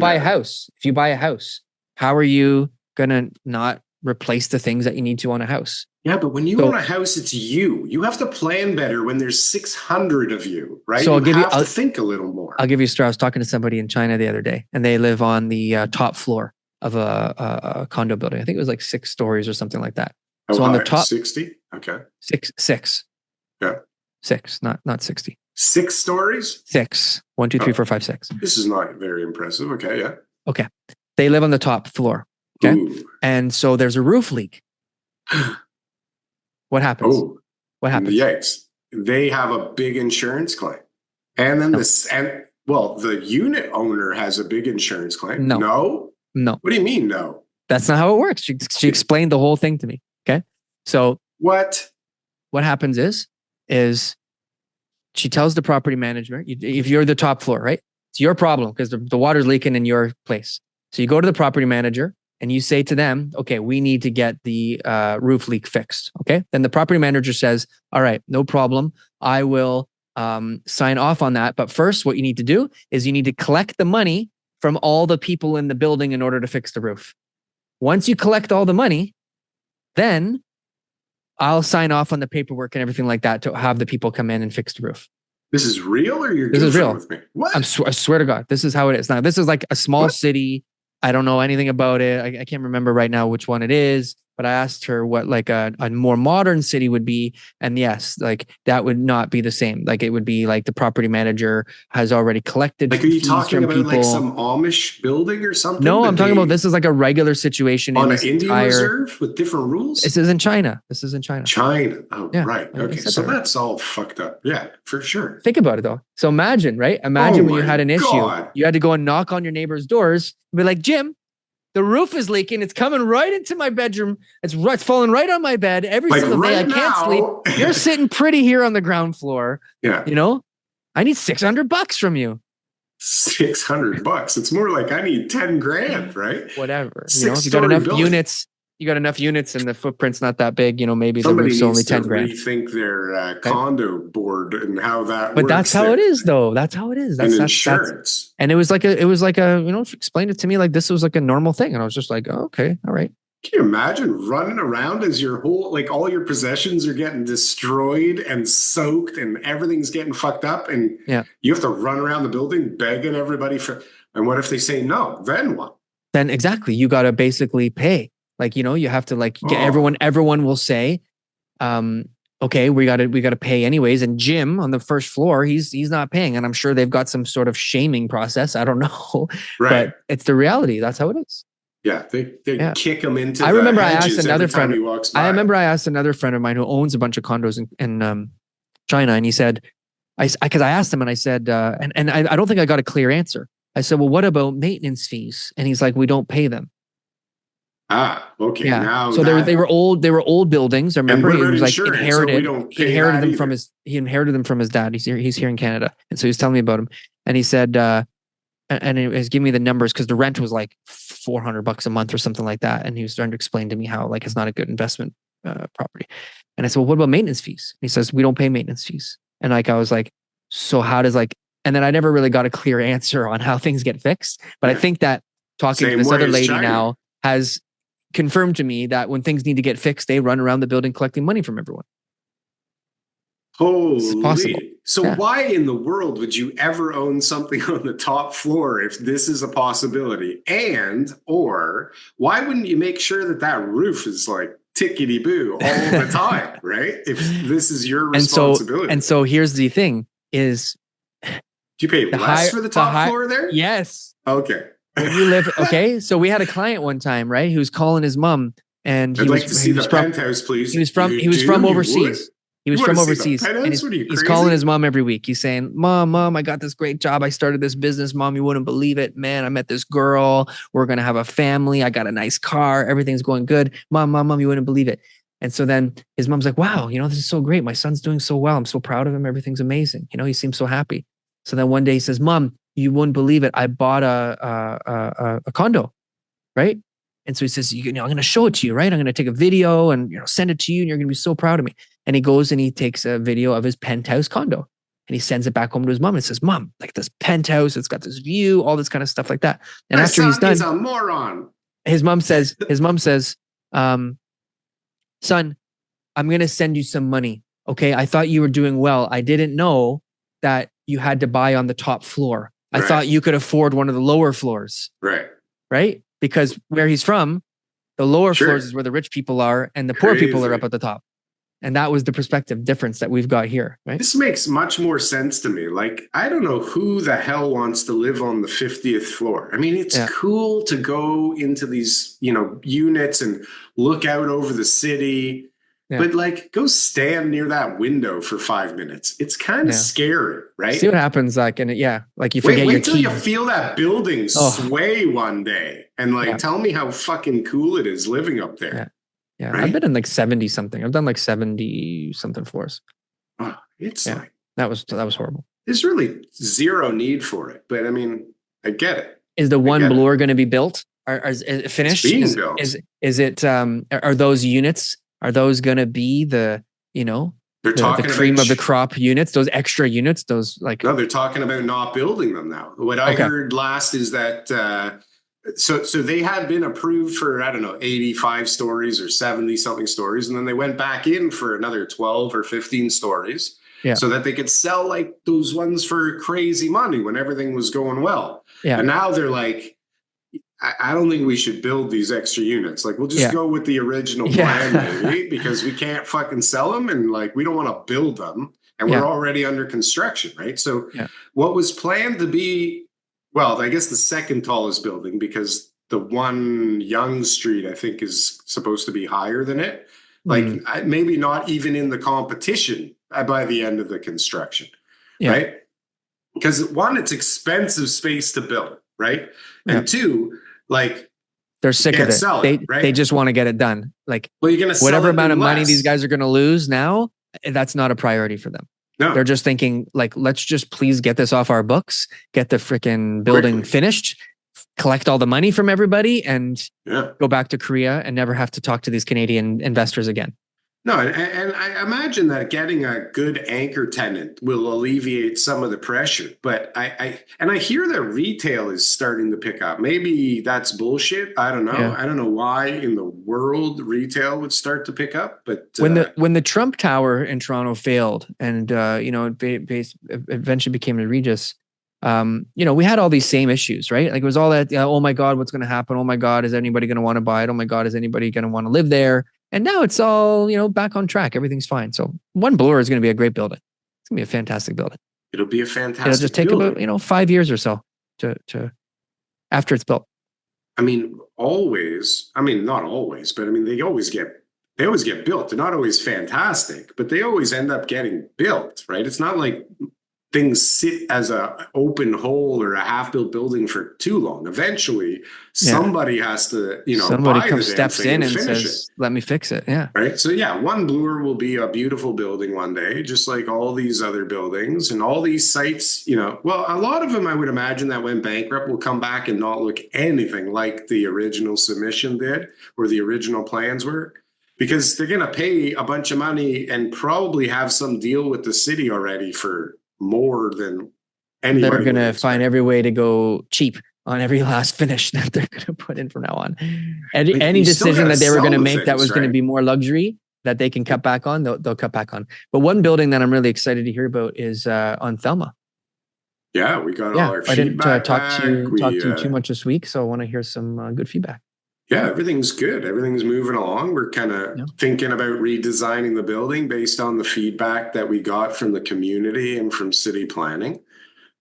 buy a house, how are you going to not replace the things that you need to on a house? Yeah, but when you own a house, it's you. You have to plan better when there's 600 of you, right? So you have to think a little more. I'll give you a story. I was talking to somebody in China the other day, and they live on the top floor of a condo building. I think it was like 6 stories or something like that. So on the top 60? Okay. Six. Yeah. 6, not 60. 6 stories? 6. 1, 2, 3, 4, 5, 6. This is not very impressive. Okay, yeah. Okay. They live on the top floor. Okay. Ooh. And so there's a roof leak. What happens? Oh, what happens? Yikes. They have a big insurance claim. And then the unit owner has a big insurance claim. No. What do you mean no? That's not how it works. She explained the whole thing to me. Okay. So what happens is she tells the property manager, if you're the top floor, right? It's your problem because the water's leaking in your place. So you go to the property manager and you say to them, okay, we need to get the roof leak fixed. Okay. Then the property manager says, all right, no problem. I will sign off on that. But first, what you need to do is you need to collect the money from all the people in the building in order to fix the roof. Once you collect all the money, then I'll sign off on the paperwork and everything like that to have the people come in and fix the roof. This is real or this is real with me? What? I swear to God, this is how it is. Now, this is like a small city. I don't know anything about it. I can't remember right now which one it is, but I asked her what like a more modern city would be. And yes, like that would not be the same. Like it would be like the property manager has already collected. Like, are you talking about like some Amish building or something? No, I'm talking about this is like a regular situation on an Indian reserve with different rules. This is in China. China. Oh, yeah, right. Okay. So that's all fucked up. Yeah, for sure. Think about it though. So imagine, right? Imagine when you had an issue, you had to go and knock on your neighbor's doors and be like, Jim, the roof is leaking. It's coming right into my bedroom. It's falling right on my bed every single day. I can't sleep. You're sitting pretty here on the ground floor. Yeah. You know, I need $600 from you. $600. It's more like I need 10 grand, right? Whatever. You know, if you got enough units. You got enough units and the footprint's not that big, you know, maybe the roof's only 10 grand. Rethink their condo board and how that works. But that's how it is though. That's how it is. That's insurance. And it was like a, you know, explained it to me like this was like a normal thing. And I was just like, oh, okay, all right. Can you imagine running around as your whole, like all your possessions are getting destroyed and soaked and everything's getting fucked up and you have to run around the building begging everybody for, and what if they say no, then what? Then exactly. You got to basically pay. Like, you know, you have to like get everyone will say, okay, we got to pay anyways. And Jim on the first floor, he's not paying. And I'm sure they've got some sort of shaming process. I don't know, but it's the reality. That's how it is. Yeah. They kick him into I remember I asked another friend of mine who owns a bunch of condos in China. And he said, because I asked him and I said, and I don't think I got a clear answer. I said, well, what about maintenance fees? And he's like, we don't pay them. Ah, okay. Yeah. Now so they were old buildings. I remember he was like inherited them from his dad. He's here in Canada. And so he was telling me about him. And he said, and he was giving me the numbers because the rent was like $400 a month or something like that. And he was starting to explain to me how like it's not a good investment property. And I said, well, what about maintenance fees? He says, we don't pay maintenance fees. And like I was like, so how does like, and then I never really got a clear answer on how things get fixed. But I think that talking to this other lady now has confirmed to me that when things need to get fixed, they run around the building collecting money from everyone. Holy. So Yeah. why in the world would you ever own something on the top floor if this is a possibility? Or why wouldn't you make sure that that roof is like tickety boo all the time, right? If this is your responsibility. And so here's the thing is, do you pay less for the top floor there? Yes. Okay. When you live, okay. So we had a client one time, right? He was calling his mom, and I'd like to see the penthouse, please. He was from overseas. He was from overseas. And he's calling his mom every week. He's saying, Mom, I got this great job. I started this business. Mom, you wouldn't believe it. Man, I met this girl. We're going to have a family. I got a nice car. Everything's going good. Mom, you wouldn't believe it. And so then his mom's like, wow, this is so great. My son's doing so well. I'm so proud of him. Everything's amazing. He seems so happy. So then one day he says, Mom, you wouldn't believe it. I bought a condo, right? And so he says, I'm going to show it to you, right? I'm going to take a video and send it to you, and you're going to be so proud of me. And he goes and he takes a video of his penthouse condo, and he sends it back home to his mom and says, Mom, like this penthouse, it's got this view, all this kind of stuff like that. And my after he's done, he's a moron. His mom says, son, I'm going to send you some money. Okay. I thought you were doing well. I didn't know that you had to buy on the top floor. I thought you could afford one of the lower floors. Right. Because where he's from, the lower floors is where the rich people are, and the poor people are up at the top. And that was the perspective difference that we've got here, right? This makes much more sense to me. Like, I don't know who the hell wants to live on the 50th floor. I mean, it's cool to go into these, units and look out over the city. Yeah. But like, go stand near that window for 5 minutes. It's kind of scary, right? See what happens, like, and like you forget your wait till you feel that building sway one day, and tell me how fucking cool it is living up there. Yeah, right? I've been in like 70 something. I've done like 70 something floors. Oh, it's like that was horrible. There's really zero need for it, but I mean, I get it. Is the one bloor going to be built? Is it finished? It's being built. Is it? Are those units? Are those going to be the, they're talking the cream of the crop units, those extra units, those like... No, they're talking about not building them now. What I heard last is that, so they had been approved for, I don't know, 85 stories or 70 something stories. And then they went back in for another 12 or 15 stories so that they could sell like those ones for crazy money when everything was going well. Yeah. And now they're like, I don't think we should build these extra units. Like, we'll just go with the original plan, maybe, because we can't fucking sell them, and like, we don't want to build them, and we're already under construction, right? So what was planned to be, well, I guess the second tallest building, because the one Yonge Street, I think, is supposed to be higher than it. Like, maybe not even in the competition by the end of the construction, right? Because one, it's expensive space to build, right? And two, like, they're sick of it. They just want to get it done. Like, well, you're gonna whatever amount of money these guys are going to lose now, that's not a priority for them. No. They're just thinking, like, let's just please get this off our books, get the freaking building finished, collect all the money from everybody, and go back to Korea and never have to talk to these Canadian investors again. No, and I imagine that getting a good anchor tenant will alleviate some of the pressure. But I hear that retail is starting to pick up. Maybe that's bullshit. I don't know. Yeah. I don't know why in the world retail would start to pick up. But when the Trump Tower in Toronto failed, and it eventually became a Regis, we had all these same issues, right? Like, it was all that, oh my God, what's going to happen? Oh my God, is anybody going to want to buy it? Oh my God, is anybody going to want to live there? And now it's all, back on track. Everything's fine. So One Bloor is going to be a great building. It's going to be a fantastic building. It'll be a fantastic It'll just take building. about, 5 years or so to after it's built. I mean, not always, but I mean, they always get built. They're not always fantastic, but they always end up getting built, right? It's not like things sit as a open hole or a half-built building for too long. Eventually, somebody has to, somebody comes, steps in and says, "Let me fix it." Yeah, right. So One Bloor will be a beautiful building one day, just like all these other buildings and all these sites. Well, a lot of them, I would imagine, that went bankrupt will come back and not look anything like the original submission did or the original plans were. Because they're going to pay a bunch of money and probably have some deal with the city already for more than anybody. They're going to find every way to go cheap on every last finish that they're going to put in from now on. Any decision that they were going to make that was going to be more luxury, that they can cut back on, they'll cut back on. But one building that I'm really excited to hear about is on Thelma. Yeah, we got all our I didn't feedback talk to you too back. much this week, so I want to hear some good feedback. Yeah, everything's good. Everything's moving along. We're kind of thinking about redesigning the building based on the feedback that we got from the community and from city planning.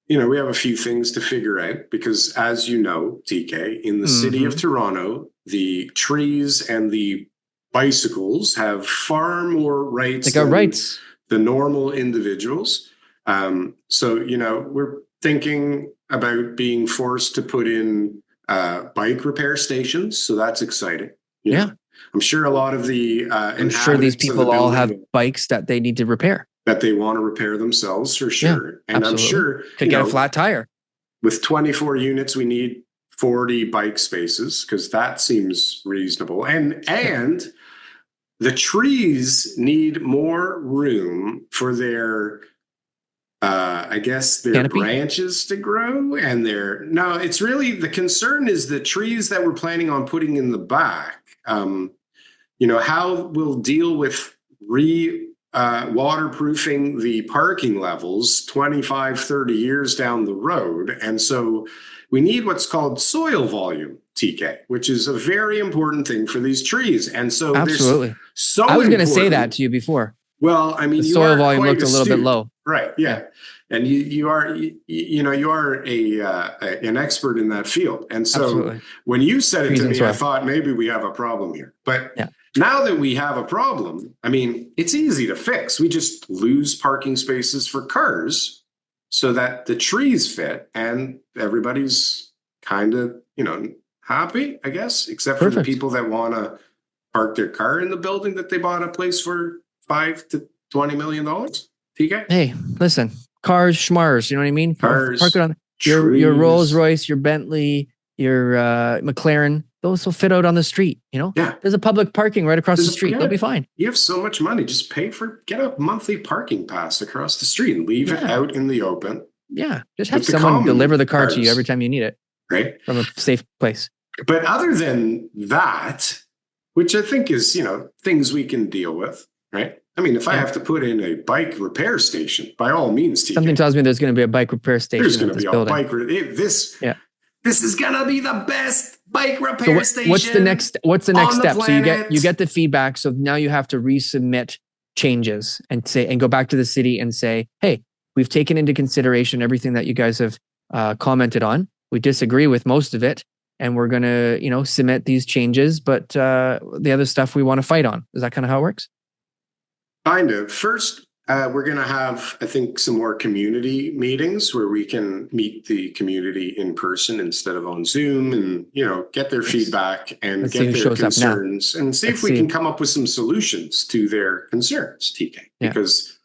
We have a few things to figure out because, as you know, TK, in the city of Toronto, the trees and the bicycles have far more rights They got than rights. the normal individuals. So, we're thinking about being forced to put in bike repair stations. So that's exciting. I'm sure a lot of the I'm sure these people all have bikes that they need to repair. That they want to repair themselves for sure. Yeah, and absolutely. I'm sure could get a flat tire. With 24 units, we need 40 bike spaces because that seems reasonable. And the trees need more room for their their canopy? Branches to grow. And it's really the concern is the trees that we're planning on putting in the back. How we'll deal with waterproofing the parking levels 25, 30 years down the road. And so we need what's called soil volume, TK, which is a very important thing for these trees. And so absolutely. I was going to say that to you before. Well, I mean, the soil volume looked a little bit low. Right. Yeah. And you are an expert in that field. And so when you said it to me, I thought maybe we have a problem here. But now that we have a problem, I mean, it's easy to fix. We just lose parking spaces for cars so that the trees fit and everybody's kind of, happy, I guess, except for the people that want to park their car in the building that they bought a place for $5 to $20 million. TK? Hey, listen, cars, schmars, you know what I mean? Cars, park it on your Rolls Royce, your Bentley, your McLaren. Those will fit out on the street. There's a public parking right across the street. They'll be fine. You have so much money. Just get a monthly parking pass across the street and leave it out in the open. Yeah. Just have someone deliver the car to you every time you need it. Right. From a safe place. But other than that, which I think is, things we can deal with, right? I mean, if I have to put in a bike repair station, by all means, TK, something tells me there's going to be a bike repair station. There's going to be a building. bike repair. This is going to be the best bike repair station. What's the next step? So you get the feedback. So now you have to resubmit changes and go back to the city and say, hey, we've taken into consideration everything that you guys have commented on. We disagree with most of it. And we're going to, submit these changes, but the other stuff we want to fight on. Is that kind of how it works? Kind of. First, we're going to have, I think, some more community meetings where we can meet the community in person instead of on Zoom and, get their feedback and get their concerns and see if we can come up with some solutions to their concerns, TK. Because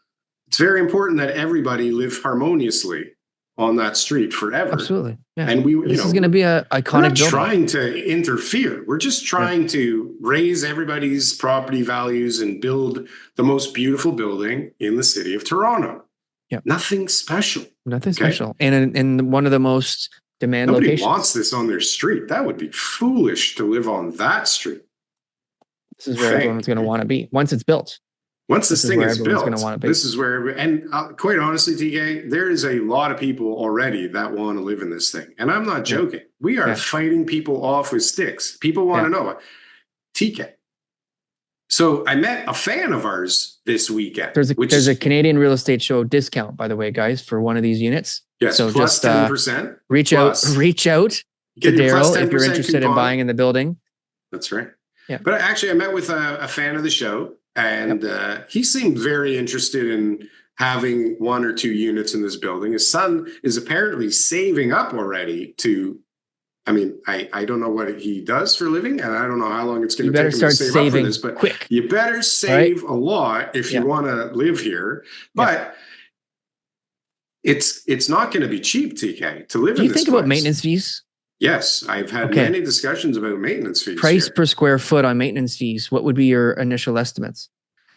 it's very important that everybody live harmoniously on that street forever. Absolutely. Yeah. And this is going to be an iconic We're not building. trying to interfere. We're just trying to raise everybody's property values and build the most beautiful building in the city of Toronto. Yeah. Nothing special. Nothing special. And in one of the most demand locations. Nobody wants this on their street. That would be foolish to live on that street. This is where everyone's going to want to be once it's built. Once this thing is built, this is where, quite honestly, TK, there is a lot of people already that want to live in this thing. And I'm not joking. We are fighting people off with sticks. People want to know. TK. So I met a fan of ours this weekend. There's a Canadian real estate show discount, by the way, guys, for one of these units. Yes, so plus just 10%. Reach out to Darryl if you're interested in buying in the building. That's right. Yeah. But actually, I met with a fan of the show. And he seemed very interested in having 1 or 2 units in this building. His son is apparently saving up already to, I don't know what he does for a living, and I don't know how long it's going to take him to save up for this, but quick. You better save a lot if you want to live here. But it's not going to be cheap, TK, to live in this place. Do you think about maintenance fees? Yes, I've had many discussions about maintenance fees. Price per square foot on maintenance fees. What would be your initial estimates?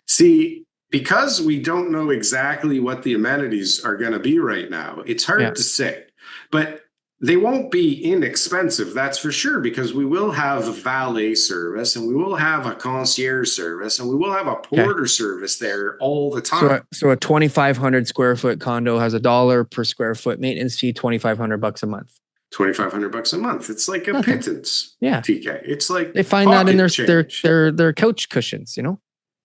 See, because we don't know exactly what the amenities are going to be right now, it's hard to say. But They won't be inexpensive, that's for sure, because we will have a valet service and we will have a concierge service and we will have a porter service there all the time. So a 2,500 square foot condo has $1 per square foot maintenance fee, $2,500 a month. $2,500 a month. It's like a pittance. Yeah. TK. It's like they find that in their couch cushions, you know?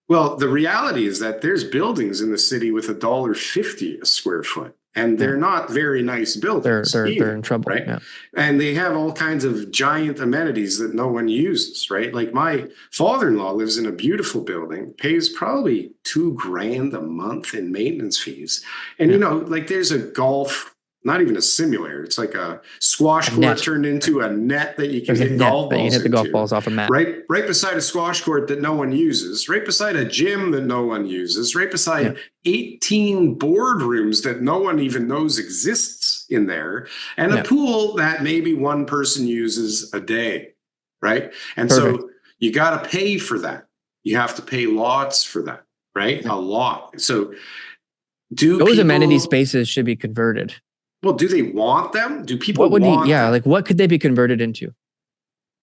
Well, the reality is that there's buildings in the city with $1.50 a square foot. And they're not very nice buildings. They're in trouble, right? Yeah. And they have all kinds of giant amenities that no one uses, right? Like my father-in-law lives in a beautiful building, pays probably $2,000 a month in maintenance fees. And you know, like there's a golf, not even a simulator. It's like a squash court turned into a net that you can hit golf balls into. You hit the golf balls off a mat. Right beside a squash court that no one uses, right beside a gym that no one uses, right beside 18 boardrooms that no one even knows exists in there, and a pool that maybe one person uses a day, right? And so you got to pay for that. You have to pay lots for that, right? A lot. So those amenity spaces should be converted. Well, do they want them? Do people want them? Like what could they be converted into?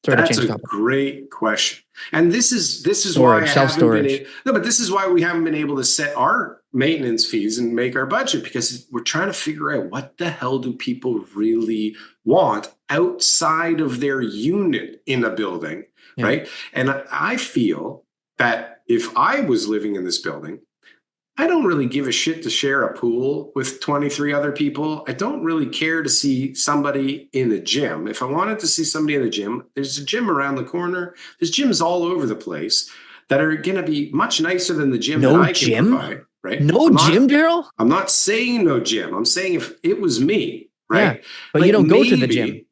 That's a great question. And this is why I haven't been able, but this is why we haven't been able to set our maintenance fees and make our budget, because we're trying to figure out what the hell do people really want outside of their unit in a building, right? And I feel that if I was living in this building, I don't really give a shit to share a pool with 23 other people. I don't really care to see somebody in a gym. If I wanted to see somebody in a gym, there's a gym around the corner. There's gyms all over the place that are going to be much nicer than the gym that I can provide. Right? Gym, Darryl? I'm not saying no gym. I'm saying if it was me, right? Yeah, but you don't go to the gym.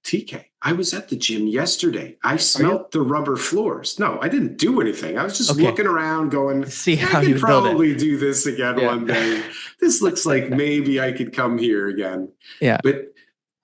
TK, I was at the gym yesterday. I smelt the rubber floors. No, I didn't do anything. I was just looking around going, see how I you could probably do this again one day. This looks like maybe I could come here again. Yeah. But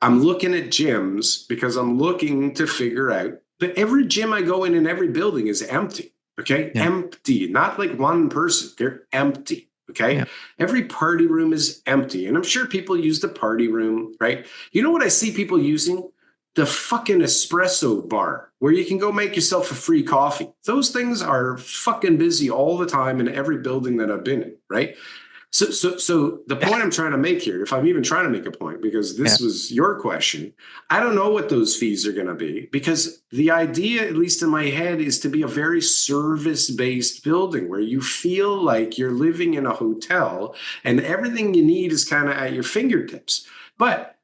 I'm looking at gyms because I'm looking to figure out that every gym I go in every building is empty. Okay. Yeah. Empty. Not like one person. They're empty. Okay. Yeah. Every party room is empty. And I'm sure people use the party room, right? You know what I see people using? The fucking espresso bar where you can go make yourself a free coffee. Those things are fucking busy all the time in every building that I've been in, right? So the point I'm trying to make here, if I'm even trying to make a point, because this was your question, I don't know what those fees are going to be, because the idea, at least in my head, is to be a very service-based building where you feel like you're living in a hotel and everything you need is kind of at your fingertips. But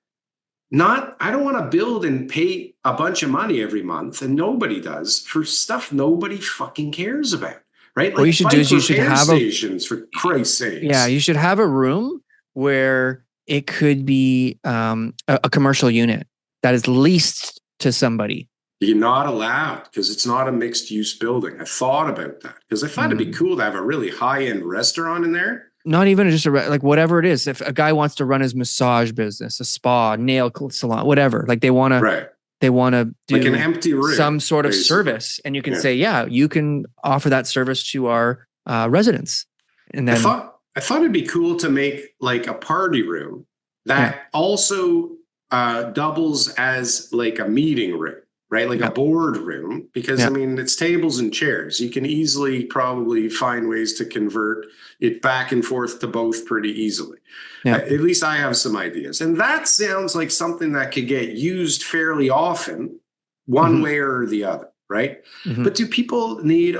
I don't want to build and pay a bunch of money every month, and nobody does, for stuff nobody fucking cares about, right? Like what you should do is you should have stations, for Christ's sakes. Yeah, you should have a room where it could be a commercial unit that is leased to somebody. You're not allowed, because it's not a mixed use building. I thought about that because I thought it'd be cool to have a really high-end restaurant in there. Not even just like whatever it is. If a guy wants to run his massage business, a spa, nail salon, whatever, like they want to do like an empty room, some sort of service, and you can say, you can offer that service to our residents. And then I thought it'd be cool to make like a party room that also doubles as like a meeting room. Right? Like a board room, because I mean, it's tables and chairs. You can easily probably find ways to convert it back and forth to both pretty easily. At least I have some ideas. And that sounds like something that could get used fairly often, one way or the other, right? But do people need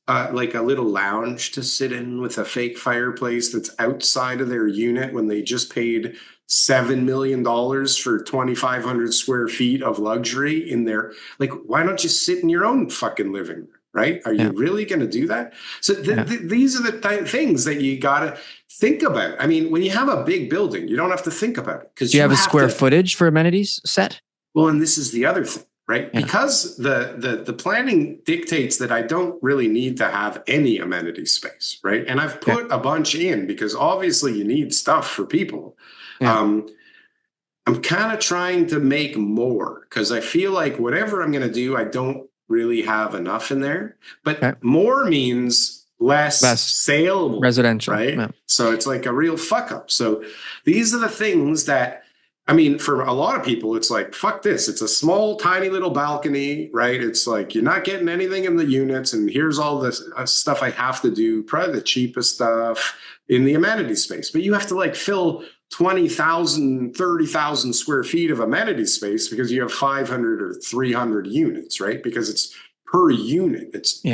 like a little lounge to sit in with a fake fireplace that's outside of their unit when they just paid $7 million for 2,500 square feet of luxury in there? Like, why don't you sit in your own fucking living room, right? Are you really going to do that? So these are the things that you got to think about. I mean, when you have a big building, you don't have to think about it, because you have a square footage for amenities set. Well, and this is the other thing, right? Because the planning dictates that I don't really need to have any amenity space, right? And I've put a bunch in because obviously you need stuff for people. I'm kind of trying to make more, because I feel like whatever I'm going to do, I don't really have enough in there. But more means less saleable, residential, right? So it's like a real fuck up. So these are the things that I mean, for a lot of people, it's like, fuck this. It's a small, tiny little balcony, right? It's like, you're not getting anything in the units. And here's all this stuff I have to do, probably the cheapest stuff in the amenity space. But you have to like fill 20,000, 30,000 square feet of amenity space because you have 500 or 300 units, right? Because it's per unit. It's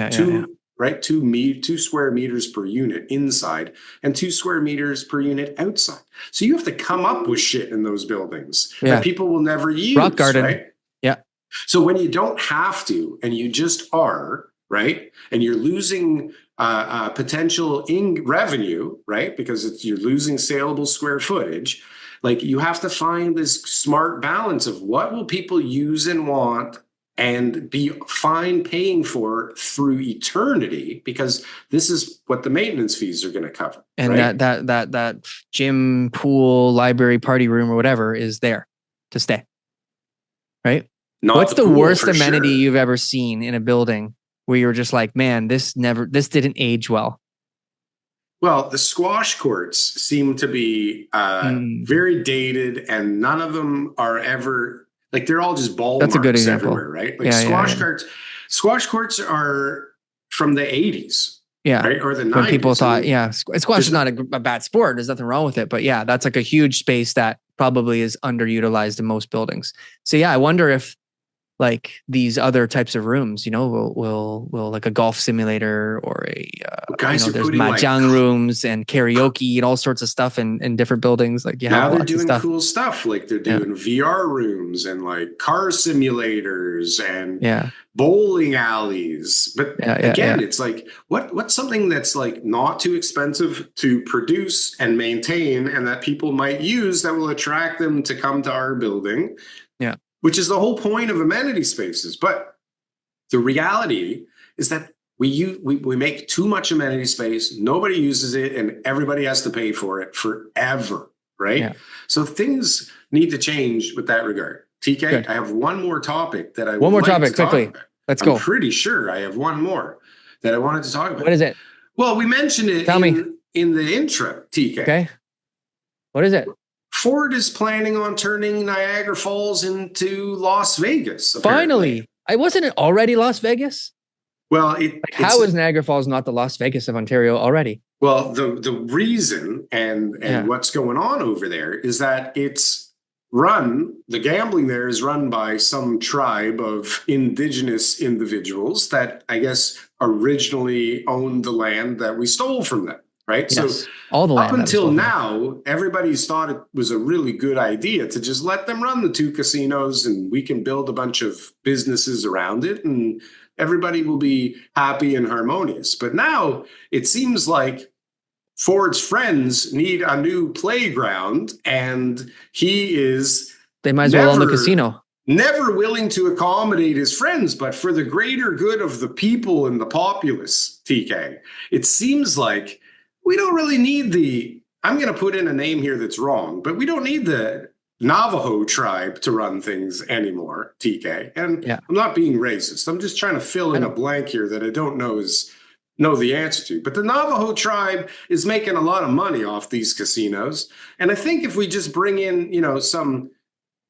right? 2 square meters per unit inside and 2 square meters per unit outside. So you have to come up with shit in those buildings that people will never use. Rock garden. Right? Yeah. So when you don't have to, and you just are, right? And you're losing potential revenue, right? Because you're losing saleable square footage. Like you have to find this smart balance of what will people use and want and be fine paying for through eternity, because this is what the maintenance fees are going to cover. And right? that gym, pool, library, party room, or whatever is there to stay. Right? What's the worst amenity you've ever seen in a building where you're just like, man, this didn't age well? Well, the squash courts seem to be very dated, and none of them are ever. Like they're all just ball That's marks a good example. everywhere, right? Like squash courts are from the 80s. Yeah. Right? Or the 90s. When people thought, squash is not a bad sport. There's nothing wrong with it. But yeah, that's like a huge space that probably is underutilized in most buildings. So yeah, I wonder if like these other types of rooms, will like a golf simulator or there's mahjong rooms and karaoke and all sorts of stuff in different buildings. Like now they're doing cool stuff. Like they're doing VR rooms and like car simulators and bowling alleys. But again, it's like what's something that's like not too expensive to produce and maintain and that people might use that will attract them to come to our building. Yeah. Which is the whole point of amenity spaces. But the reality is that we make too much amenity space, nobody uses it, and everybody has to pay for it forever, right? Yeah. So things need to change with that regard. TK, good. I have one more topic that I One more topic, quickly. Let's go. I'm pretty sure I have one more that I wanted to talk about. What is it? Well, we mentioned it in the intro, TK. Okay. What is it? Ford is planning on turning Niagara Falls into Las Vegas. Apparently. Finally. Wasn't it already Las Vegas? Well, how is Niagara Falls not the Las Vegas of Ontario already? Well, the reason and what's going on over there is that the gambling there is run by some tribe of indigenous individuals that I guess originally owned the land that we stole from them. Right. Yes. So all the up until now, everybody's thought it was a really good idea to just let them run the 2 casinos and we can build a bunch of businesses around it and everybody will be happy and harmonious. But now it seems like Ford's friends need a new playground and they might as well own the casino. Never willing to accommodate his friends, but for the greater good of the people and the populace, TK, it seems like we don't really need I'm going to put in a name here that's wrong, but we don't need the Navajo tribe to run things anymore, TK. And I'm not being racist. I'm just trying to fill in a blank here that I don't know the answer to. But the Navajo tribe is making a lot of money off these casinos. And I think if we just bring in, some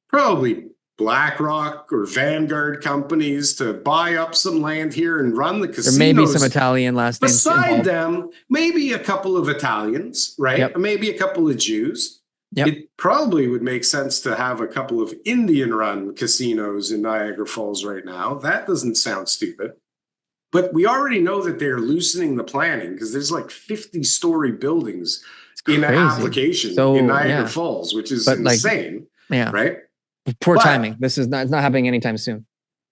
probably BlackRock or Vanguard companies to buy up some land here and run the casinos. There may be some Italian last names. Beside them, maybe a couple of Italians, right? Yep. Maybe a couple of Jews. Yep. It probably would make sense to have a couple of Indian-run casinos in Niagara Falls right now. That doesn't sound stupid. But we already know that they're loosening the planning because there's like 50-story buildings in an application in Niagara Falls, which is insane, right? Poor timing. It's not happening anytime soon.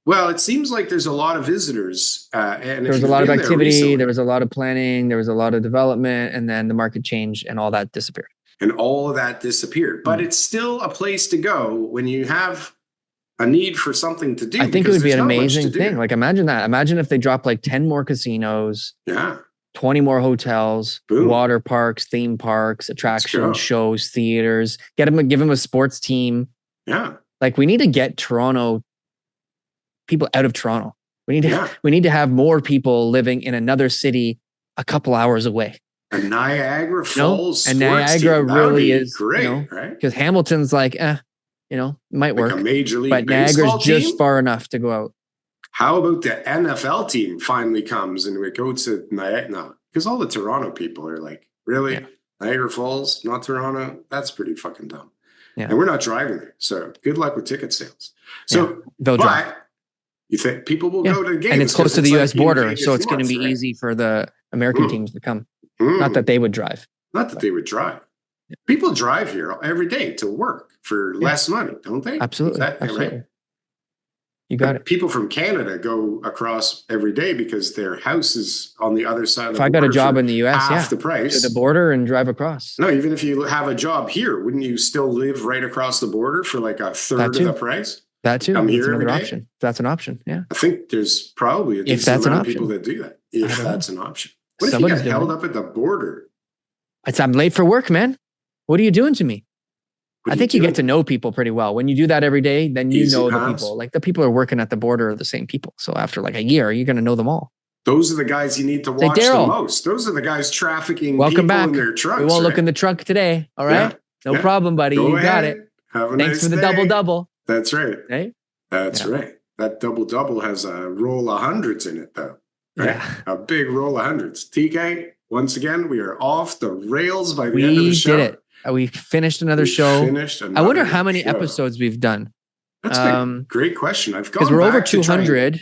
Well, it seems like there's a lot of visitors. And there was a lot of activity. There was a lot of planning. There was a lot of development. And then the market changed and all that disappeared. But it's still a place to go when you have a need for something to do. I think it would be an amazing thing. Like imagine that. Imagine if they drop like 10 more casinos. 20 more hotels, water parks, theme parks, attractions, shows, theaters. Give them a sports team. Yeah. Like we need to get people out of Toronto. We need to have more people living in another city a couple hours away. A Niagara Falls. And Niagara really is great, right? Because Hamilton's like, it might Like work. a major league But baseball Niagara's just team? far enough to go out. How about the NFL team finally comes and we go to Niagara? No, because all the Toronto people are like, really? Yeah. Niagara Falls, not Toronto? That's pretty fucking dumb. Yeah. And we're not driving there. So good luck with ticket sales. So, they'll drive. but you think people will go to the games? And it's close to the U.S. like border, Vegas so it's going to once, be right? easy for the American teams to come. Mm. Not that they would drive. Not that they would drive. People drive here every day to work for less money, don't they? Absolutely. Is that Absolutely. right? You got it. People from Canada go across every day because their house is on the other side of the If I got a job in the U.S., half the price. to the border and drive across. No, even if you have a job here, wouldn't you still live right across the border for like a third of the price? That too. Come That's here another every day? option. That's an option. Yeah. I think there's probably a If decent that's an amount of option. people that do that. If I don't that's know. an option. What Somebody's if you get doing held up at the border? I'm late for work, man. What are you doing to me? What I are think you doing? get to know people pretty well. When you do that every day, then you Easy know the pass. people. Like the people who are working at the border are the same people. So after like a year, you're going to know them all. Those are the guys you need to watch the Darryl, most. Those are the guys trafficking welcome people back. in their trucks. We won't look right? in the trunk today. All right. Yeah. No Yeah. problem, buddy. Go you got ahead. it. Have a Thanks nice for the day. double. That's right. Hey? That's Yeah. right. That double has a roll of hundreds in it, though. Right? Yeah. A big roll of hundreds. TK, once again, we are off the rails by the end of the We show. did it. We finished another show. I wonder how many episodes we've done. That's a great question. I've gone because we're over back to try and- 200.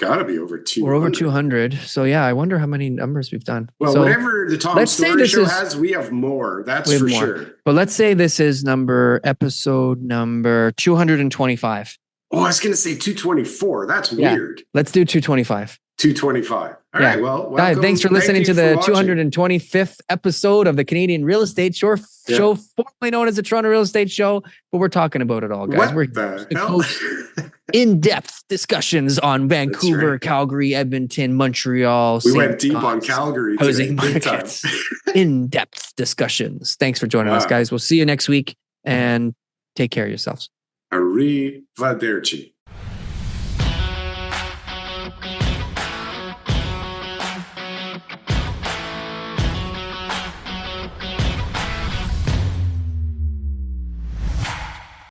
Gotta be over 200. We're over 200. So yeah, I wonder how many numbers we've done. Well, so, whatever the Tom let's say Story this Show is- has, we have more. That's we have for more. sure. But let's say this is episode number 225. Oh, I was going to say 224. That's Yeah. weird. Let's do 225. 225. All Yeah. right. Well, Guys, welcome. thanks for listening Thank to you the for watching. 225th episode of the Canadian Real Estate Show, formerly known as the Toronto Real Estate Show. But we're talking about it all, guys. What We're the the hell? in-depth discussions on Vancouver, right. Calgary, Edmonton, Montreal. We St. went deep on Thomas, Calgary housing today. Big time. markets. In-depth discussions. Thanks for joining us, Wow. guys. We'll see you next week and take care of yourselves. Arrivederci.